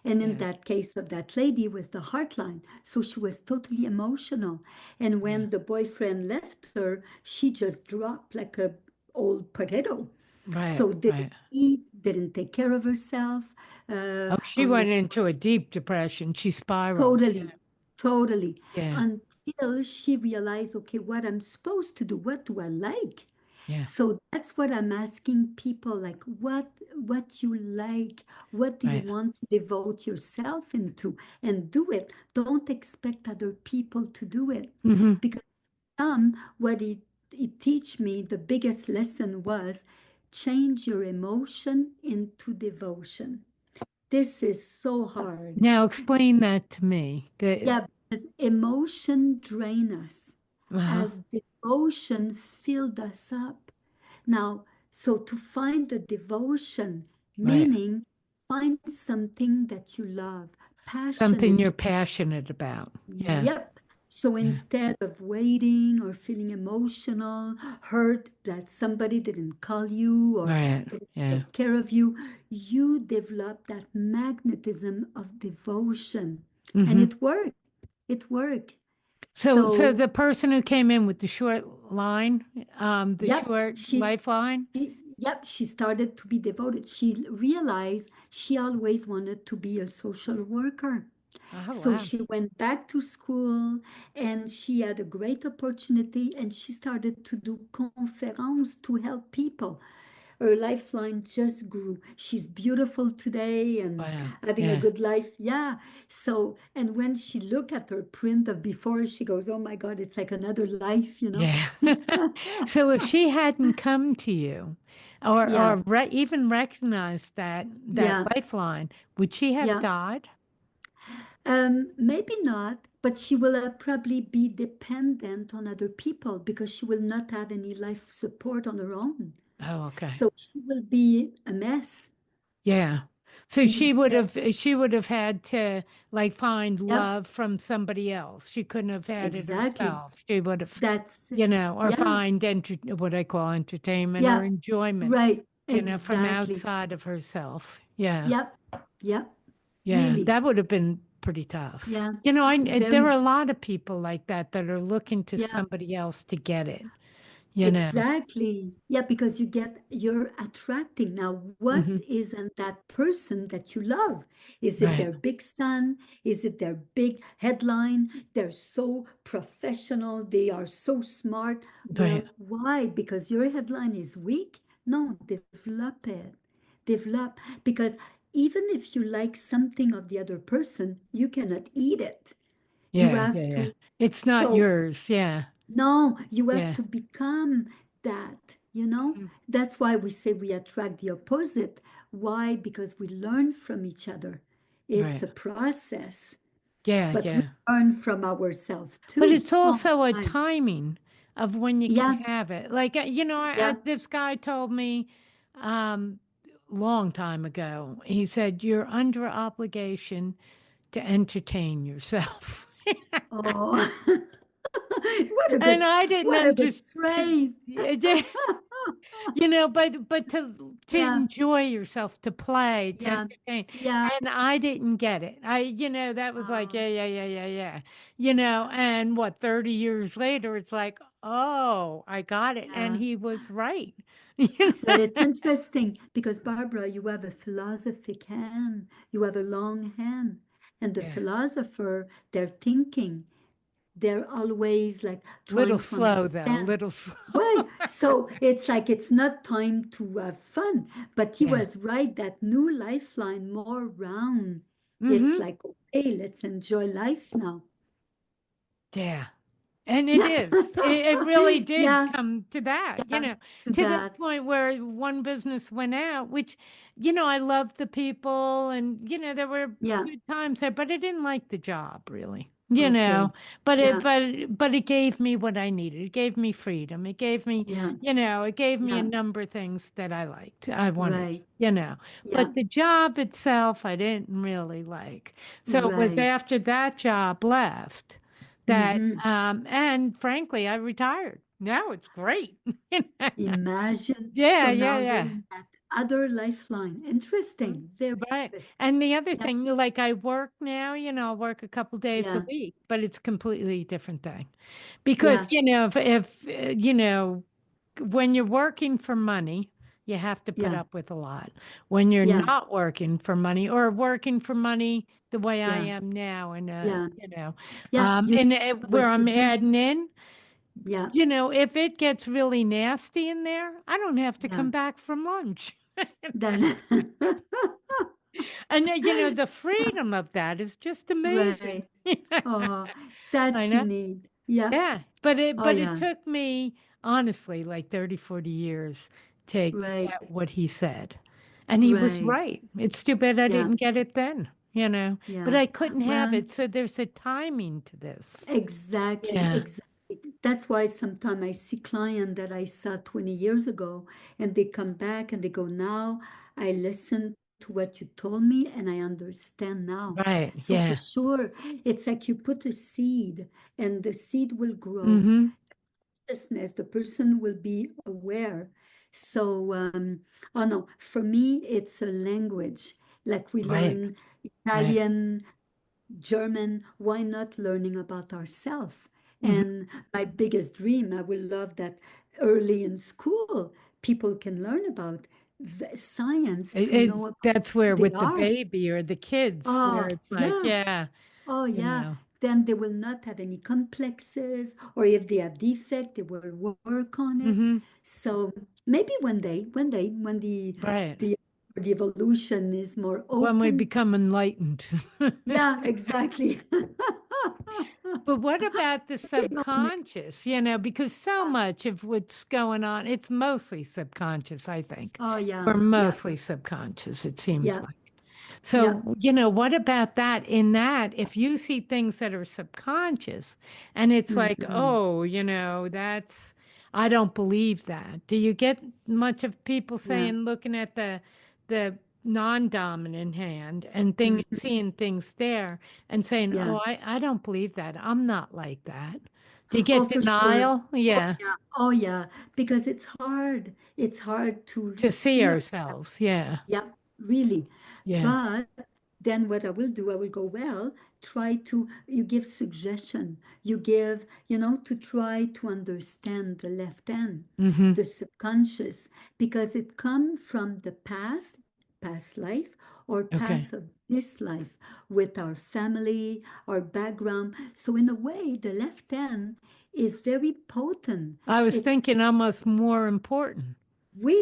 And in Yeah. that case of that lady was the heart line. So she was totally emotional. And Yeah. when the boyfriend left her, she just dropped like a old potato. Right. So didn't Right. eat, didn't take care of herself. Oh, she On went into a deep depression. She spiraled. Totally, totally. Yeah. Until she realized, okay, what I'm supposed to do, what do I like? Yeah. So that's what I'm asking people, like what you like, what do you Right. want to devote yourself into, and do it. Don't expect other people to do it. Mm-hmm. Because what it teach me, the biggest lesson was change your emotion into devotion. This is so hard. Now explain that to me. Yeah, because emotion drain us Uh-huh. as devotion filled us up. Now, so to find the devotion, Right. meaning find something that you love, Something passionate. you're passionate about. Yeah. Yep. So Yeah. instead of waiting or feeling emotional, hurt that somebody didn't call you or Right. didn't Yeah. take care of you, you develop that magnetism of devotion. And Mm-hmm. it worked. It worked. So So, the person who came in with the short line, the yep, short lifeline. she started to be devoted. She realized she always wanted to be a social worker. Oh So wow. she went back to school and she had a great opportunity and she started to do conference to help people. Her lifeline just grew. She's beautiful today and Wow. having a Yeah. good life. Yeah. So, and when she look at her print of before, she goes, oh my God, it's like another life. Yeah. So if she hadn't come to you or Yeah. even recognized that Yeah. lifeline, would she have Yeah. died? Maybe not, but she will probably be dependent on other people because she will not have any life support on her own. Oh, okay. So she will be a mess. Yeah. So Is she would have had to like find Yep, love from somebody else. She couldn't have had it exactly. herself. She would have, That's or yeah, find what I call entertainment or yeah, enjoyment, right, from exactly. outside of herself. Yeah. Yep, yep, Yeah. really. That would have been pretty tough. Yeah, There are very, a lot of people like that are looking to yeah. somebody else to get it, Exactly. Yeah, because you're attracting. Now, what Hmm. is in that person that you love? Is it Right. their big son? Is it their big headline? They're so professional. They are so smart. Right. Well, why? Because your headline is weak? No, develop it. Develop. Because even if you like something of the other person, you cannot eat it. You Yeah. Yeah. have Yeah. to. It's not So yours. Yeah. no, you have Yeah. to become that, you know? Mhm. That's why we say we attract the opposite. Why? Because we learn from each other. It's Right. a process, Yeah. but we Yeah. learn from ourselves But too. it's Oh also a my. timing of when you can Yeah, have it. Like, yeah. this guy told me um long time ago. He said you're under obligation to entertain yourself. Oh, And I didn't what a good understand. phrase. But to Yeah, enjoy yourself, to play, to yeah, entertain. yeah. And I didn't get it. That was like, Oh, yeah, yeah, yeah, yeah, yeah. And what, 30 years later, it's like, oh, I got it. And yeah. he was right. You Well, know? it's interesting because Barbara, you have a philosophic hand, you have a long hand, and the Yeah. philosopher, they're thinking, they're always like Little trying to slow though, understand. little slow. Well, so it's like it's not time to have fun, but he Yeah. was right. That new lifeline, more round. It's Mm-hmm. like, okay, let's enjoy life now. Yeah. And it is. It really did Yeah, come to that, yeah, to to the that. point where one business went out, which, I loved the people and, there were Yeah, good times there, but I didn't like the job really, okay. but Yeah, it gave me what I needed. It gave me freedom. It gave me, yeah, it gave me a yeah, number of things that I liked, I wanted, right. Yeah, but the job itself, I didn't really like. So it was right. after that job left that Mm-hmm. and frankly, I retired. Now it's great. Imagine. So Yeah, yeah, now you're yeah. in that other lifeline. Mm. Interesting. Very Right. interesting. And the other Yeah, thing, like I work now, I work a couple days a yeah, week, but it's completely different thing. Because, yeah, if when you're working for money, you have to put yeah, up with a lot. When you're yeah, not working for money or working for money the way I yeah, am now and yeah, yeah. You and love where what you I'm do. adding in, Yeah, if it gets really nasty in there, I don't have to yeah. come back from lunch. That And the freedom of that is just amazing. right. Oh, I that's know. neat. Yeah. Yeah. But it Yeah. took me honestly like 30, 40 years to Right. get what he said. And he was Right. right. It's too bad I Yeah. didn't get it then, but Yeah. I couldn't have Well, it. So there's a timing to this. exactly. Yeah. Exactly. That's why sometimes I see clients that I saw 20 years ago and they come back and they go, now I listen to what you told me and I understand now. Right. So for Yeah. sure, it's like you put a seed and the seed will grow. Mm-hmm. Consciousness, the person will be aware. So, oh no, for me, it's a language. Like we Right. learn Right. Italian, German, why not learning about ourselves? Mm-hmm. And my biggest dream, I would love that early in school, people can learn about science to know about That's who where they with the are. baby or the kids, where Oh, it's like, yeah. yeah, Oh, you yeah. know. Then they will not have any complexes, or if they have defect, they will work on it. Mm-hmm. So maybe one day, when Right. the the evolution is more When we open. become enlightened. Yeah, exactly. But what about the You know, subconscious? Because so much of what's going on, it's mostly subconscious, I think. oh yeah, Or yeah, mostly subconscious, it seems yeah, like. So, what about that? In that, if you see things that are subconscious and it's like, Mhm. oh, I don't believe that. Do you get much of people Yeah. saying, looking at the non-dominant hand and Mhm. seeing things there and saying, Yeah. oh, I don't believe that. I'm not like that. Do you Oh, get for sure. denial? Oh, Yeah. yeah. Oh, yeah. Because it's hard. It's hard to To see see ourselves. ourselves. Yeah. Yeah, really. Yeah. But then what I will do, I will go, well, try to, you give suggestion. You give, to try to understand the left hand, Mm-hmm. the subconscious, because it come from the past life, or Okay. past of this life with our family, our background. So in a way, the left hand is very potent. I was It's thinking almost more important.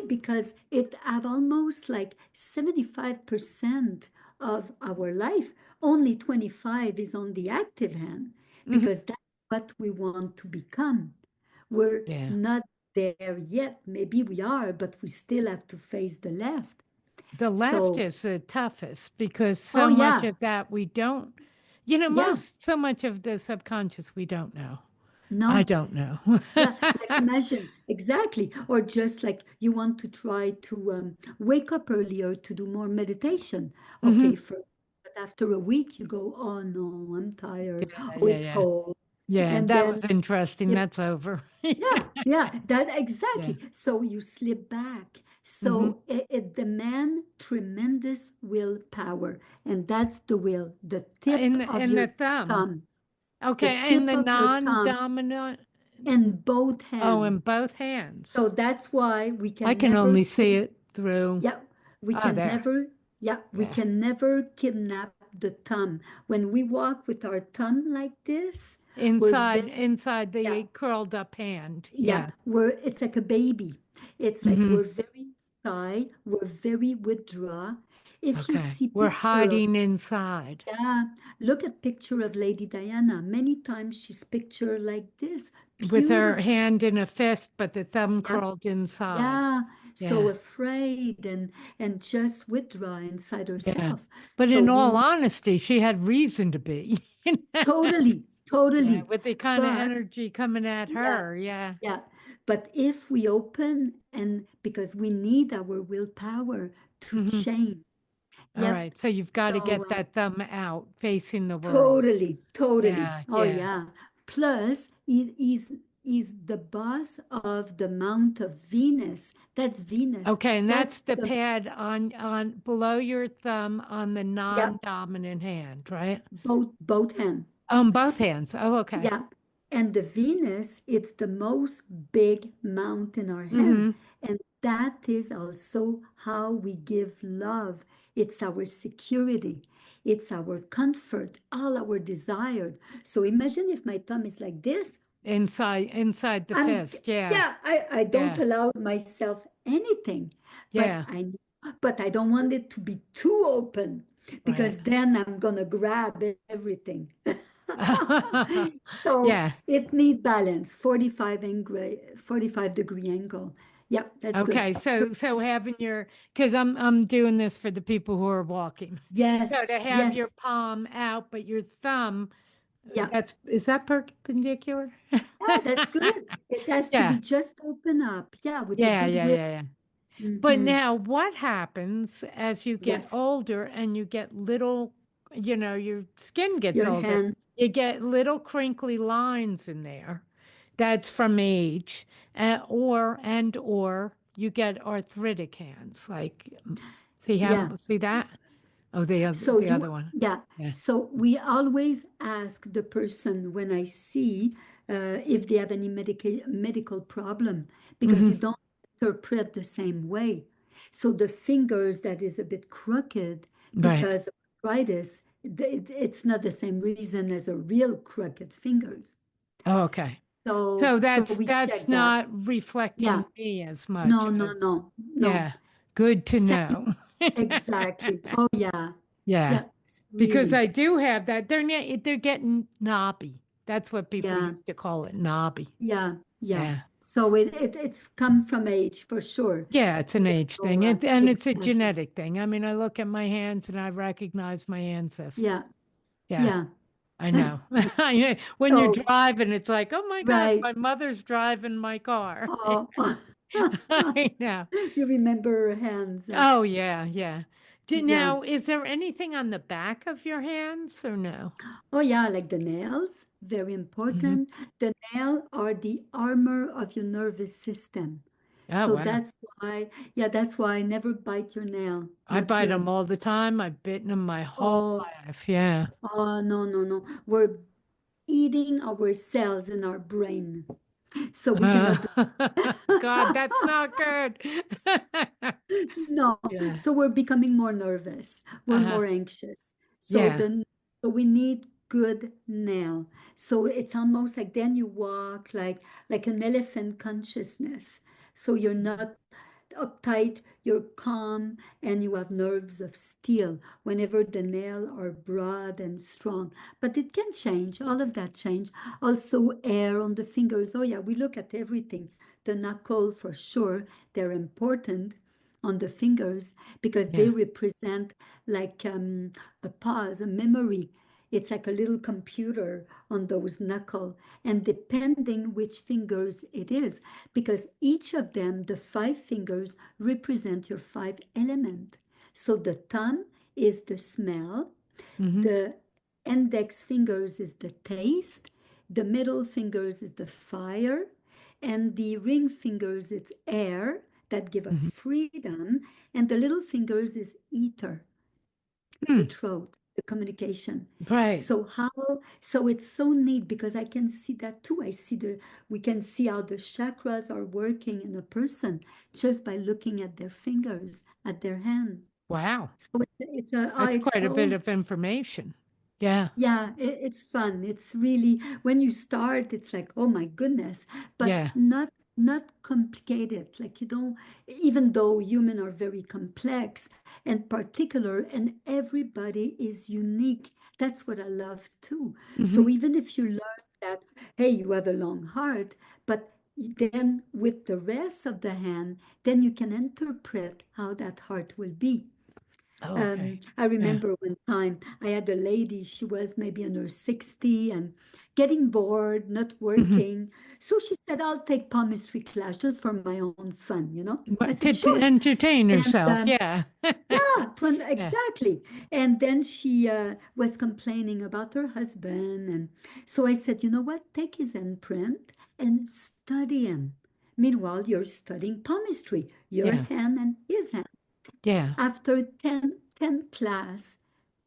because it have almost like 75% of our life. Only 25 is on the active hand Mhm. because that's what we want to become. We're Yeah. not there yet. Maybe we are, but we still have to face the left. The left So, is the toughest because oh so much yeah, of that we don't, yeah, so much of the subconscious we don't know. I no. don't know. Yeah, like imagine exactly, or just like you want to try to wake up earlier to do more meditation. Okay, Hmm. but after a week you go, oh no, I'm tired. Yeah, Oh, yeah, it's yeah. cold, Yeah, and that then was interesting. you know, That's over. yeah, that Yeah. exactly. So you slip back. Hmm. So it demands tremendous willpower, and that's the will, the tip of In your the thumb. thumb, the Okay, tip and the of your thumb, non-dominant. and both Oh, hands. in both hands. So that's why we I can can never, only see it through. yeah, we Ah, can there. never, yeah, we Yeah. can never kidnap the thumb. When we walk with our thumb like this, we're very, Inside yeah, the curled up hand. yeah, Yeah. it's like a baby. It's like Hmm. we're very shy, we're very withdraw. If you Okay. see We're picture of, hiding inside yeah, look at picture of Lady Diana. Many times she's pictured like this, with her beautiful. hand in a fist, but the thumb Yeah, curled inside. yeah, so Yeah. afraid and just withdraw inside Yeah. herself. But So in we all need honesty, she had reason to be. totally, Yeah. totally. With the kind of But energy coming at yeah, her. Yeah. yeah. But if we open and because we need our willpower to Hmm. change. All Yep. right. So you've got to So get that thumb out facing the world. totally, totally. Yeah. Oh Yeah. yeah. Plus, he's the boss of the Mount of Venus. That's Venus. Okay, and That's that's the the pad on below your thumb on the yeah, non-dominant hand, right? both hands. On both hands. Oh, okay. Yeah. And the Venus, it's the most big mount in our hand. Mm-hmm. And that is also how we give love. It's our security. It's our comfort, all our desire. So imagine if my thumb is like this. Inside the I'm fist. Yeah. yeah, I don't Yeah. allow myself anything, but Yeah. I don't want it to be too open Right. because then I'm gonna grab everything. So Yeah. it need balance, 45-degree angle. Yeah, that's good. Okay. So having your because I'm doing this for the people who are walking. So Yes, to have your yes. palm out, but your thumb, Yeah, is that perpendicular? yeah, that's good. It has to be Yeah. just open up. Yeah, with a Yeah. good Yeah. will. Yeah. Yeah. But Hmm. now, what happens as you get Yes, older and you get little, your skin gets your older, hand. you get little crinkly lines in there. That's from age, or you get arthritic hands. Like, Yeah. see that? Oh, So the other one. yeah. Yeah. So we always ask the person when I see if they have any medical problem because you Hmm. don't interpret the same way. So the fingers that is a bit crooked Right. because of arthritis, it's not the same reason as a real crooked fingers. Oh, okay. So So we that's check that. not Yeah. reflecting me as much No, no, as, no, no. yeah. Good to Same. know. Exactly. Oh yeah. Yeah, Yeah. because Really. I do have that. They're getting knobby. That's what people Yeah. used to call it, knobby. Yeah, yeah. Yeah. So it's come from age for sure. Yeah, it's an age So, thing. And it's a exactly. genetic thing. I mean, I look at my hands and I recognize my ancestors. Yeah, Yeah, yeah. I know. I know. When you're So, driving, it's like, oh my God, right. my mother's driving my car. Oh, I know. you remember her hands. Oh, yeah, yeah. Yeah. Now, is there anything on the back of your hands or no? Oh, yeah, like the nails, very Hmm. important. The nail are the armor of your nervous system. Oh, So wow. that's why never bite your nail. I Not bite them good. all the time. I've bitten them my whole Oh, life. Yeah. oh, no, no, no. We're eating our cells in our brain. So we Uh, cannot do God, that's not good. no. Yeah. So we're becoming more nervous. We're Uh-huh. more anxious. So Yeah. then so we need good nail. So it's almost like then you walk like an elephant consciousness. So you're not uptight, you're calm, and you have nerves of steel whenever the nail are broad and strong. But it can change, all of that change. Also, hair on the fingers. Oh, yeah, we look at everything. The knuckle, for sure, they're important on the fingers because they Yeah. represent like a pause, a memory. It's like a little computer on those knuckle, and depending which fingers it is, because each of them, the five fingers, represent your five element. So the thumb is the smell, Hmm. the index fingers is the taste, the middle fingers is the fire, and the ring fingers it's air that give us Hmm. freedom, and the little fingers is ether, the throat, the communication. Right. So it's so neat because I can see that too. We can see how the chakras are working in a person just by looking at their fingers, at their hand. Wow. So That's it's quite a bit so, of information. Yeah. yeah, it's fun. It's really, when you start, it's like, oh my goodness, but Yeah. not complicated. Like you don't, even though human are very complex and particular, and everybody is unique. That's what I love too. Hmm. So even if you learn that, hey, you have a long heart, but then with the rest of the hand, then you can interpret how that heart will be. Oh, okay. I Yeah. remember one time I had a lady, she was maybe in her 60 and getting bored, not Hmm. working. So she said, I'll take palmistry class just for my own fun, you know? I But said, to sure. entertain And herself. Yeah. yeah, Yeah. exactly. And then she was complaining about her husband. And so I said, you know what? Take his imprint and study him. Meanwhile, you're studying palmistry, your Yeah. hand and his hand. Yeah. After 10 class,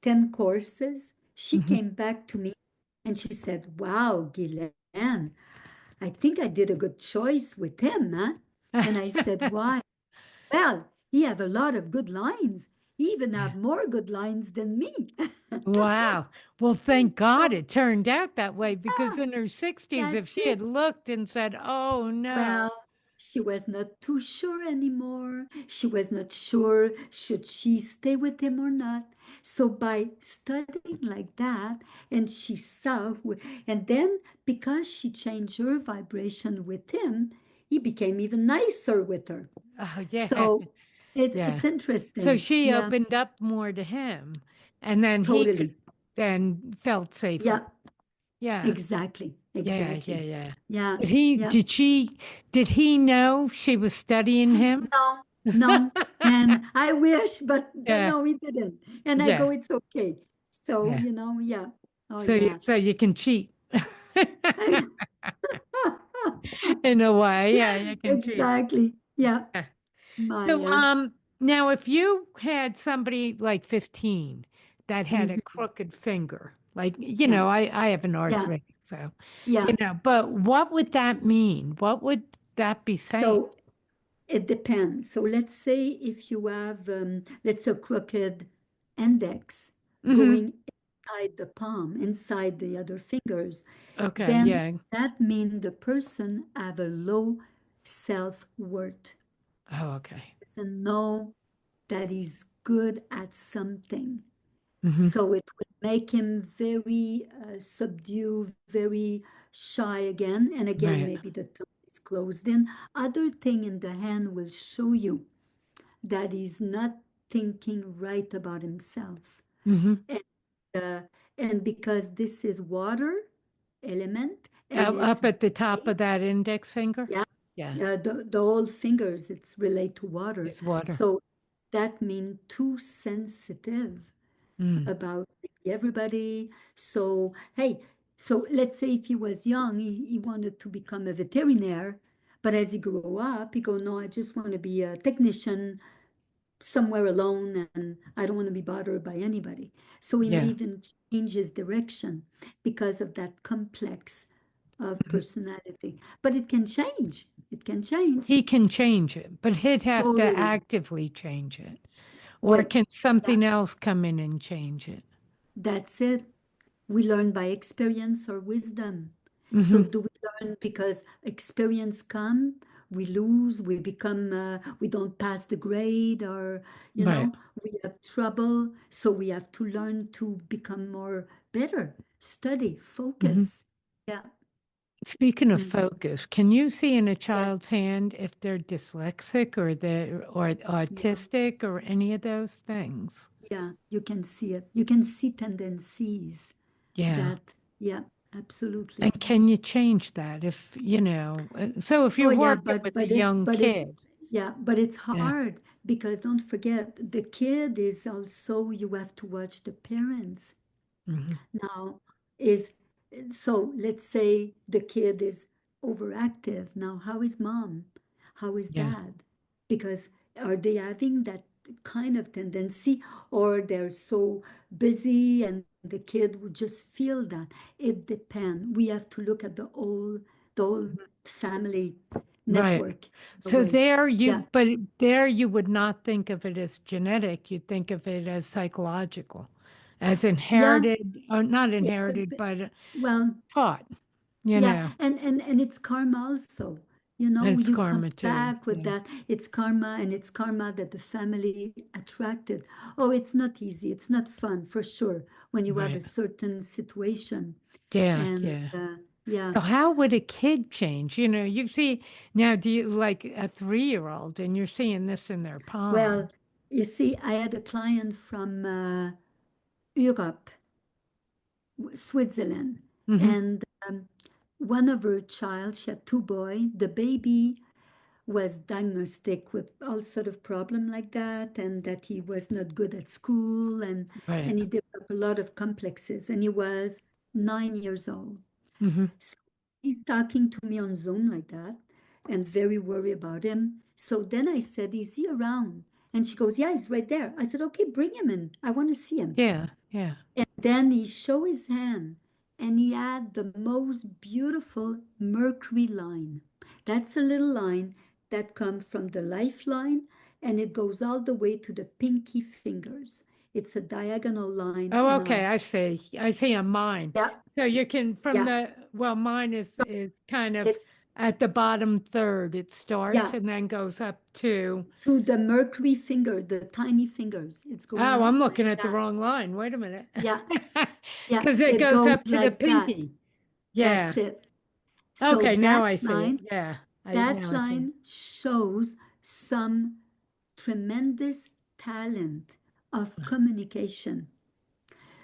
10 courses, she Hmm. came back to me and she said, wow, Guylaine, I think I did a good choice with him, huh? And I said, why? Well, he have a lot of good lines. He even Yeah. have more good lines than me. Wow. Well, thank God So, it turned out that way because yeah, in her 60s, if that's she it. had looked and said, oh no. Well, she was not too sure anymore. She was not sure should she stay with him or not. So by studying like that, and she saw, and then because she changed her vibration with him, he became even nicer with her. Oh, yeah. So Yeah. it's So interesting. she Yeah, opened up more to him and then he could totally. then felt safer. Yeah, Yeah. exactly, Yeah. Yeah. exactly. Yeah. Yeah, yeah. Did he know she was studying him? No, no, and I wish, but Yeah. no, he didn't. And I go, Yeah. it's okay. So, Yeah. yeah. Oh, yeah. So you can cheat. In a way, yeah, you can cheat. Exactly. Yeah. Yeah. My, So, now if you had somebody like 15 that had a mhm. crooked finger, like, Yeah, I have an yeah, arthritic, so, yeah. but what would that mean? What would that be saying? So it depends. So let's say if you have, let's say, a crooked index Hmm. going inside the palm, inside the other fingers, Okay, then yeah. that means the person have a low self-worth. Oh, okay. Doesn't know that he's good at something. Hmm. So it would make him very subdued, very shy again. And again, Right. maybe the tone is is closed in. Other thing in the hand will show you that he's not thinking right about himself. Mm-hmm. And, uh, and because this is water element and it's Up at the top of that index finger? yeah, Yeah, the whole fingers, it's related to water. it's water. So that means too sensitive Mm. about everybody. So, hey, so let's say if he was young, he wanted to become a veterinarian, but as he grew up, he go, no, I just want to be a technician somewhere alone and I don't want to be bothered by anybody. So he may Yeah. even change his direction because of that complex of Mhm. personality. But it can change. It can change. He can change it, but he'd have to Totally. actively change it. Or Well, can that, something else come in and change it? that's it. We learn by experience or wisdom. So Mm-hmm. do we learn because experience come, we lose, we become, we don't pass the grade, or, Right. we have trouble. So we have to learn to become more better, study, Mm-hmm. focus. Yeah. Speaking of Mm, focus, can you see in a yeah. child's hand if they're dyslexic or Yeah. autistic or any of those things? Yeah. You can see it. You can see tendencies Yeah. that, yeah, absolutely. And can you change that so if Oh you're yeah, working but with a but it's young but it's kid, yeah, but it's yeah, hard because don't forget the kid is also you have to watch the parents. hmm Now is so let's say the kid is overactive. Now how is mom? How is yeah, dad? Because are they having that kind of tendency or they're so busy and the kid would just feel that? It depends. We have to look at the whole family right. network in a So way. Yeah. but there you would not think of it as genetic. You'd think of it as psychological, as Yeah, inherited, or not it could inherited, be. but Well, taught, you yeah, know, and it's karma also. and it's You come karma too. back with Yeah, that. It's karma, and it's karma that the family attracted. Oh, it's not easy. It's not fun for sure when you have a right. certain situation. Yeah, And yeah. yeah, So how would a kid change? You see now, do you like a 3-year-old and you're seeing this in their well, palm? you see, I had a client from Europe, Switzerland, Mm-hmm. and one of her child, she had two boys. The baby was diagnostic with all sort of problem like that, and that he was not good at school, Right. and he developed a lot of complexes, and he was 9 years old. Mm-hmm. So he's talking to me on Zoom like that, and very worried about him. So then I said, "Is he around?" And she goes, "Yeah, he's right there." I said, "Okay, bring him in. I want to see him." Yeah, yeah. And then he showed his hand and he had the most beautiful Mercury line. That's a little line that comes from the lifeline and it goes all the way to the pinky fingers. It's a diagonal line Oh, and okay. I see. I see on mine. yeah, So you can yeah, mine is kind of it's at the bottom third. It starts yeah, and then goes up to, to the Mercury finger, the tiny fingers. It's oh, going I'm like looking at the that. wrong line. Wait a minute. Yeah, yeah, Because it it goes goes up to the like that. pinky. Yeah. That's it. So Okay, now I see it. Yeah. that Now I see it. line shows some tremendous talent of communication.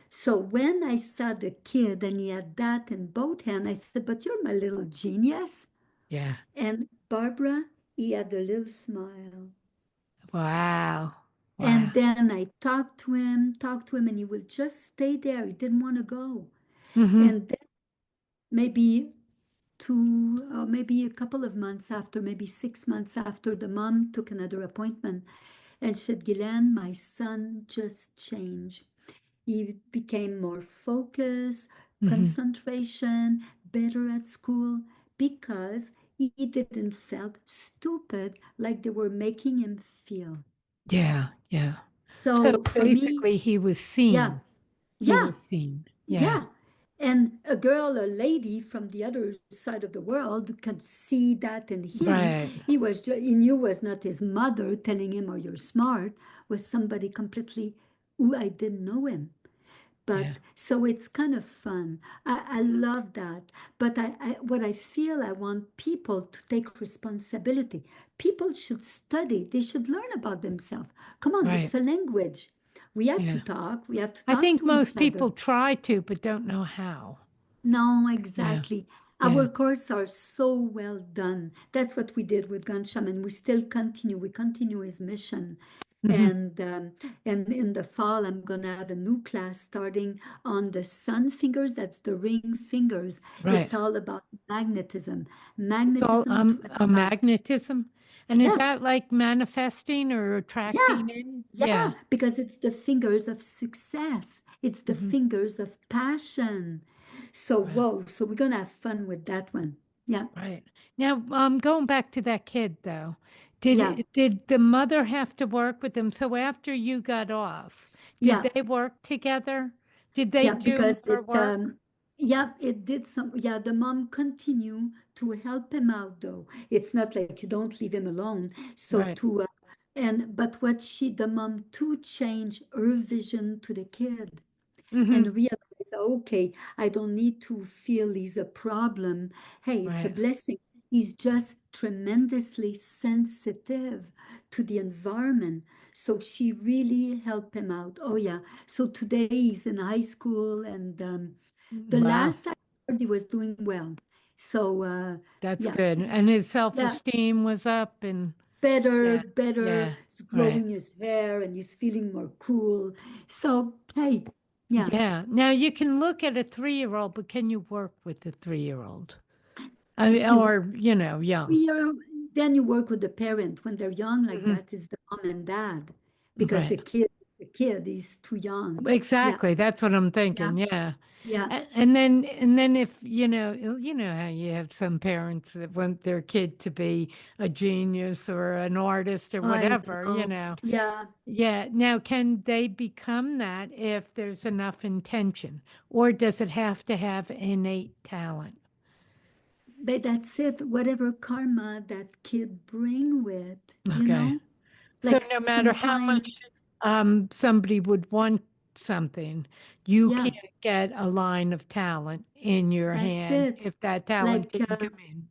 So when I saw the kid and he had that in both hands, I said, "But you're my little genius." Yeah. And Barbara, he had a little smile. Wow. Wow. And then I talked to him, and he would just stay there. He didn't want to go. Mm-hmm. And then maybe maybe a couple of months after, maybe 6 months after, the mom took another appointment and said, "Guylaine, my son just changed. He became more focused, Mm-hmm. concentration, better at school because he didn't felt stupid like they were making him feel." Yeah. Yeah. So So for me, basically he was yeah, seen. He yeah, was seen. Yeah. yeah. And a girl, a lady from the other side of the world could see that in him. Right. He knew was not his mother telling him, "Oh, you're smart," was somebody completely who I didn't know him. Yeah. But so it's kind of fun. I love that. But what I feel, I want people to take responsibility. People should study. They should learn about themselves. Come on, Right. it's a language. We have to Yeah. talk. We have to I talk think to each most other. people try to, but don't know how. No, Yeah. exactly. Yeah. Our courses are so well done. That's what we did with Gansham, and we still continue. We continue his mission. Hmm. And in the fall, I'm gonna have a new class starting on the sun fingers. That's the ring fingers. Right. It's all about magnetism, It's all magnetism to a attract. magnetism. And is Yeah, that like manifesting or yeah, attracting in? yeah, Yeah. because it's the fingers of success. It's the Hmm. fingers of passion. So, Right. whoa, so we're gonna have fun with that one. Yeah, Right. Now, going back to that kid though, yeah, did the mother have to work with them? So after you got off, did yeah. they work together? Did they Yeah, do because more work? yeah, it did some, yeah, the mom continue to help him out though. It's not like you don't leave him alone. So Right. but what the mom to change her vision to the kid Hmm. and realize, okay, I don't need to feel he's a problem. Hey, it's a Right. blessing. He's just tremendously sensitive to the environment. So she really helped him out. Oh, yeah. So today he's in high school, and the Wow. last I heard he was doing well. So, That's yeah, good. And his yeah, self-esteem was up and better, yeah. better. Yeah. He's Right. growing his hair and he's feeling more cool. So, hey, yeah. Yeah. Now you can look at a 3-year-old, but can you work with a 3-year-old? I mean, You or, young. We are, then you work with the parent when they're young like Hmm. that is the mom and dad because Right. the kid is too young. Yeah, Exactly. That's what I'm yeah, thinking. Yeah. yeah. And then if, how you have some parents that want their kid to be a genius or an artist or I whatever, know. Yeah, Yeah. Now, can they become that if there's enough intention, or does it have to have innate talent? but that's it. Whatever karma that kid bring with, Okay. So like no matter how much sometimes, somebody would want something, you yeah, can't get a line of talent in your that's hand it. if that talent Like, didn't come in.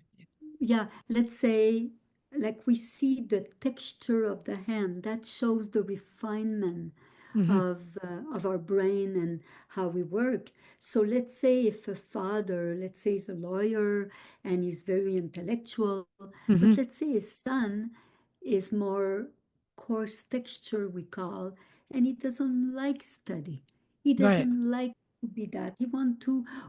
yeah, let's say, like we see the texture of the hand, that shows the refinement Hmm. of our brain and how we work. So let's say if a father, let's say he's a lawyer and he's very intellectual, Hmm. but let's say his son is more coarse texture, we call, and he doesn't like study. He Right. doesn't like to be that.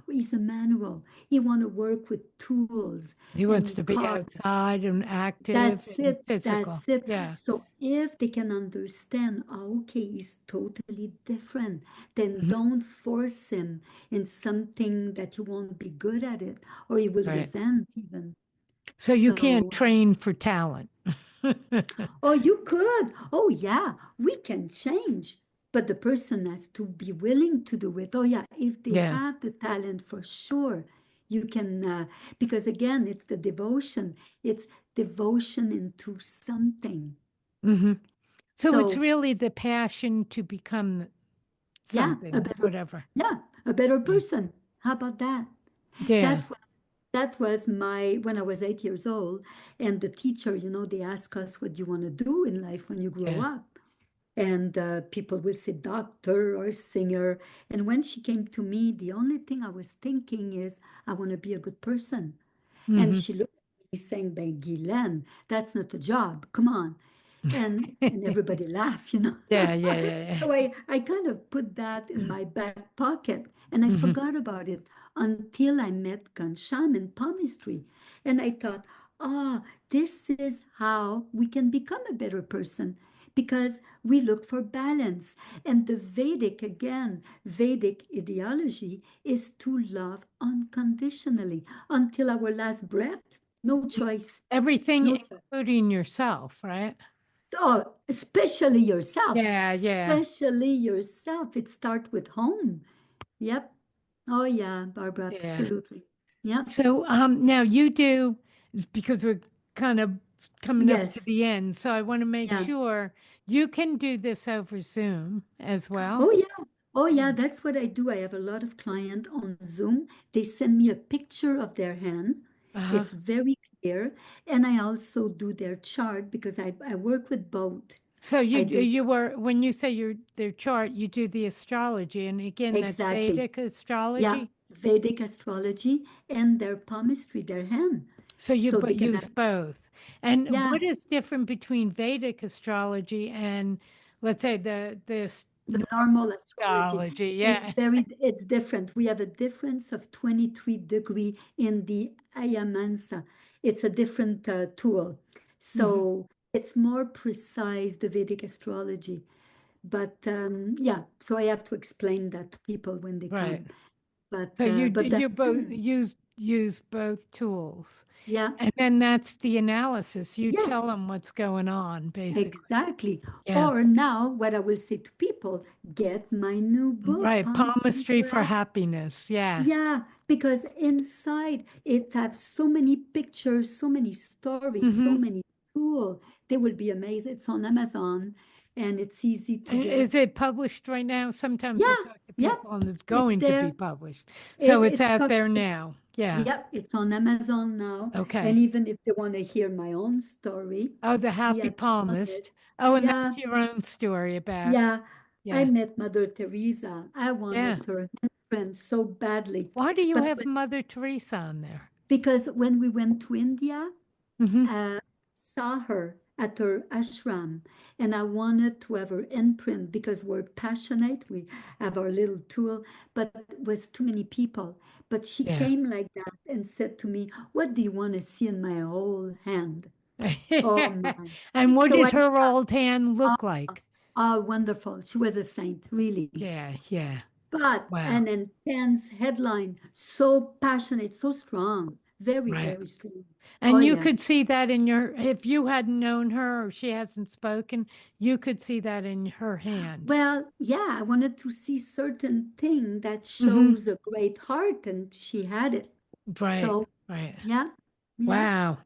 He's a manual. He want to work with tools He wants and to be cars. outside and active That's and it. physical. That's it. Yeah. So if they can understand, oh, okay, he's totally different, then Hmm. don't force him in something that he won't be good at it or he will Right. resent even. So you can't So, train for talent. oh, you could. Oh, yeah, we can change. But the person has to be willing to do it. Oh, yeah, if they Yeah. have the talent for sure, you can, because again, it's the devotion. It's devotion into something. Hmm. So it's So, really the passion to become yeah, something, whatever. a better Yeah. person. How about that? Yeah. That was that was my when I was 8 years old, and the teacher, they ask us what you want to do in life when you grow Yeah. up. And people will say doctor or singer. And when she came to me, the only thing I was thinking is, I want to be a good person. And Hmm. she looked at me saying, "By Guylaine, that's not a job. Come on." And everybody laughed. Yeah, yeah, yeah, So I kind of put that in my back pocket and I yeah. Hmm. forgot about it until I met Gansham in Palmistry. And I thought, this is how we can become a better person because we look for balance. And the Vedic ideology is to love unconditionally until our last breath. No choice. Everything, No choice. including yourself, right? Oh, especially yourself. Yeah, yeah, Especially yourself. It starts with home. Yep. Oh yeah, Barbara, yeah. absolutely. Yep. So now you do, because we're kind of coming up to Yes. the end. So I want to make Yeah. sure you can do this over Zoom as well. Oh yeah. Oh, yeah, that's what I do. I have a lot of clients on Zoom. They send me a picture of their hand. Uh-huh. It's very clear. And I also do their chart because I work with both. So I do you were when you say their chart, you do the astrology, and again, that's exactly. Vedic Yeah, astrology. Vedic astrology and their palmistry, their hand. So you So they but can have, use both. And yeah, what is different between Vedic astrology and, let's say, the the normal astrology. astrology? It's Yeah. it's different. We have a difference of 23 degree in the Ayamansa. It's a different tool. Hmm. So it's more precise, the Vedic astrology. But yeah, so I have to explain that to people when they Right. come. So But the you both hand, use both tools, yeah, and then that's the analysis. You yeah, tell them what's going on, basically. exactly. Yeah. Or now, what I will say to people, get my new book, Right. Palmistry Palmistry for for Happiness. happiness. Yeah. Yeah, because inside it has so many pictures, so many stories, so Hmm. many tools. They will be amazed. It's on Amazon and it's easy to Is get. it published right now? Sometimes I Yeah, talk to yep, people and it's it's going to be there. published. So it's It's out there published. now. Yeah. Yep, it's on Amazon now. And Okay. even if they want to hear my own story, Oh, the be happy a palmist. palmist. Oh, and Yeah, that's your own story about, yeah. I yeah. met Mother Teresa. I Yeah. wanted her friend so badly. Why do you But have was Mother Teresa on there? because when we went to India, Hmm. uh, saw her at her ashram, and I wanted to have her imprint because we're passionate. We have our little tool, but it was too many people. But she Yeah. came like that and said to me, "What do you want to see in my whole hand?" Oh my! And what So I did her start. old hand Oh, look like? oh, wonderful! She was a saint, really. Yeah. Yeah. But Wow. an intense headline, so passionate, so strong, very, Right. very strong. Oh And you yeah. could see that in your, if you hadn't known her or she hasn't spoken, you could see that in her hand. Well, yeah, I wanted to see certain thing that Hmm. shows a great heart, and she had it. Right. So, Right. yeah, yeah. Wow.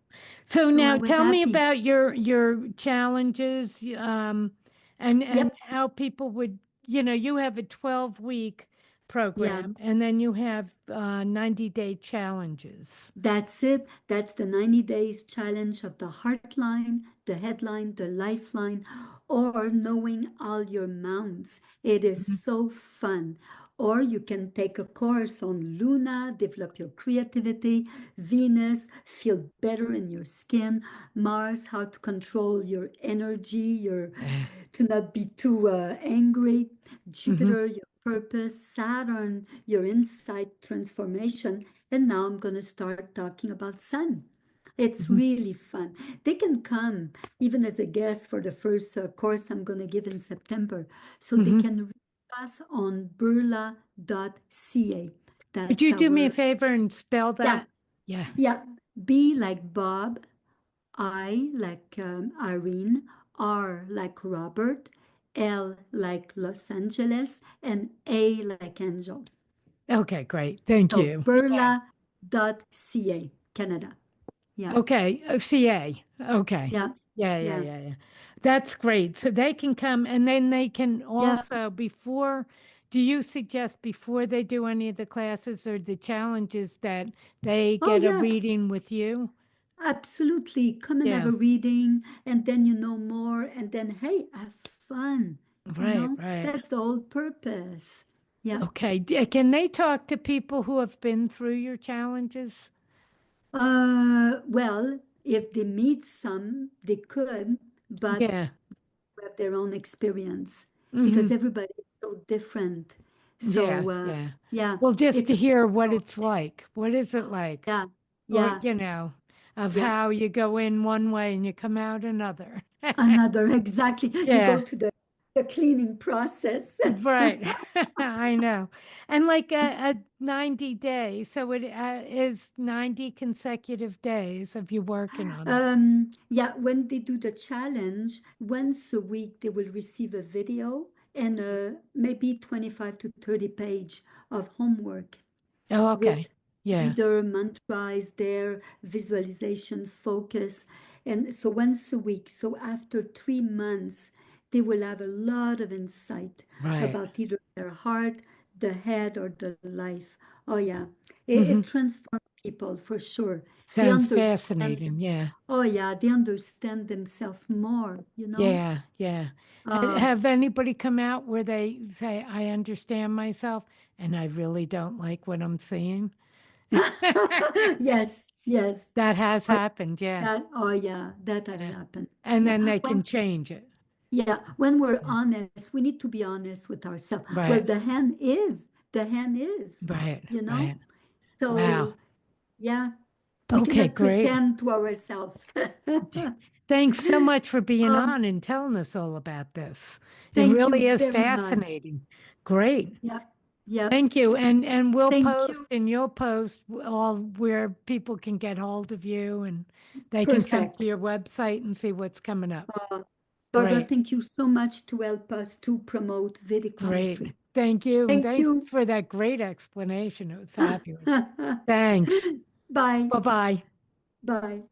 So So I now was tell me happy. about your challenges, and Yep, how people would, you have a 12-week yeah. program and then you have 90-day challenges. That's it. That's the 90 days challenge of the heartline, the headline, the lifeline, or knowing all your mounts. It is Mhm. so fun. Or you can take a course on Luna, develop your creativity, Venus, feel better in your skin, Mars, how to control your energy, Yeah. to not be too angry, Hmm. Jupiter, your purpose, Saturn, your insight, transformation. And now I'm going to start talking about sun. It's Hmm. really fun. They can come even as a guest for the first course I'm going to give in September. So they Hmm. can reach us on burla.ca. Would That's you do me a our, favor and spell yeah, that? Yeah. yeah. B like Bob, I like Irene, R like Robert, L like Los Angeles, and A like Angel. Okay, great. Thank So you. Yeah. burla.ca, Canada. Yeah, Okay, CA. Okay. yeah, Yeah, yeah, yeah, yeah, yeah. That's great. So they can come and then they can yeah. also, do you suggest before they do any of the classes or the challenges that they Oh, get a yeah, reading with you? absolutely. Come and have Yeah. a reading, and then you know more, and then, hey, have fun. Right, right. That's the whole purpose. Yeah. Okay. Can they talk to people who have been through your challenges? Well, if they meet some, they could, but Yeah. have their own experience Hmm. because everybody is so different. Yeah, So, yeah. yeah, Well, just it's to a hear what personal it's thing. like. What is it like? Yeah, Or, yeah, of yeah. how you go in one way and you come out another. Another, exactly. You go Yeah, to the cleaning process. right. I know. And like a 90 days, so it is 90 consecutive days of you working on it. Yeah, when they do the challenge, once a week they will receive a video and maybe 25 to 30 page of homework Oh, with okay. Yeah. either mantras there, visualization, focus. And so once a week. So after 3 months, they will have a lot of insight Right. about either their heart, the head, or the life. Oh yeah, Hmm. it transforms people for sure. They Sounds understand fascinating. them. Yeah. Oh yeah, they understand themselves more, you know? Yeah. Yeah. Uh, Have anybody come out where they say, I understand myself and I really don't like what I'm seeing? yes, yes. That has Oh, happened. Yeah. oh yeah, that has Yeah. happened. And Yeah. then they can When change it. when we're Yeah. honest, we need to be honest with ourselves. Well, Right. the hand is, Right. you know? Right. Wow. So yeah, we Okay. cannot Great. pretend to ourselves. Thanks so much for being Um, on and telling us all about this. It thank you really is very much. fascinating. Great. Yep, yep. Thank you. And we'll Thank post you. and you'll post all where people can get hold of you and they can come to Perfect. your website and see what's coming up. Uh, Barbara, Great. thank you so much to help us to promote Vedic Great. palmistry. Thank you. And Thank thanks you. for that great explanation. It was fabulous. Thanks. Bye. Bye-bye. Bye.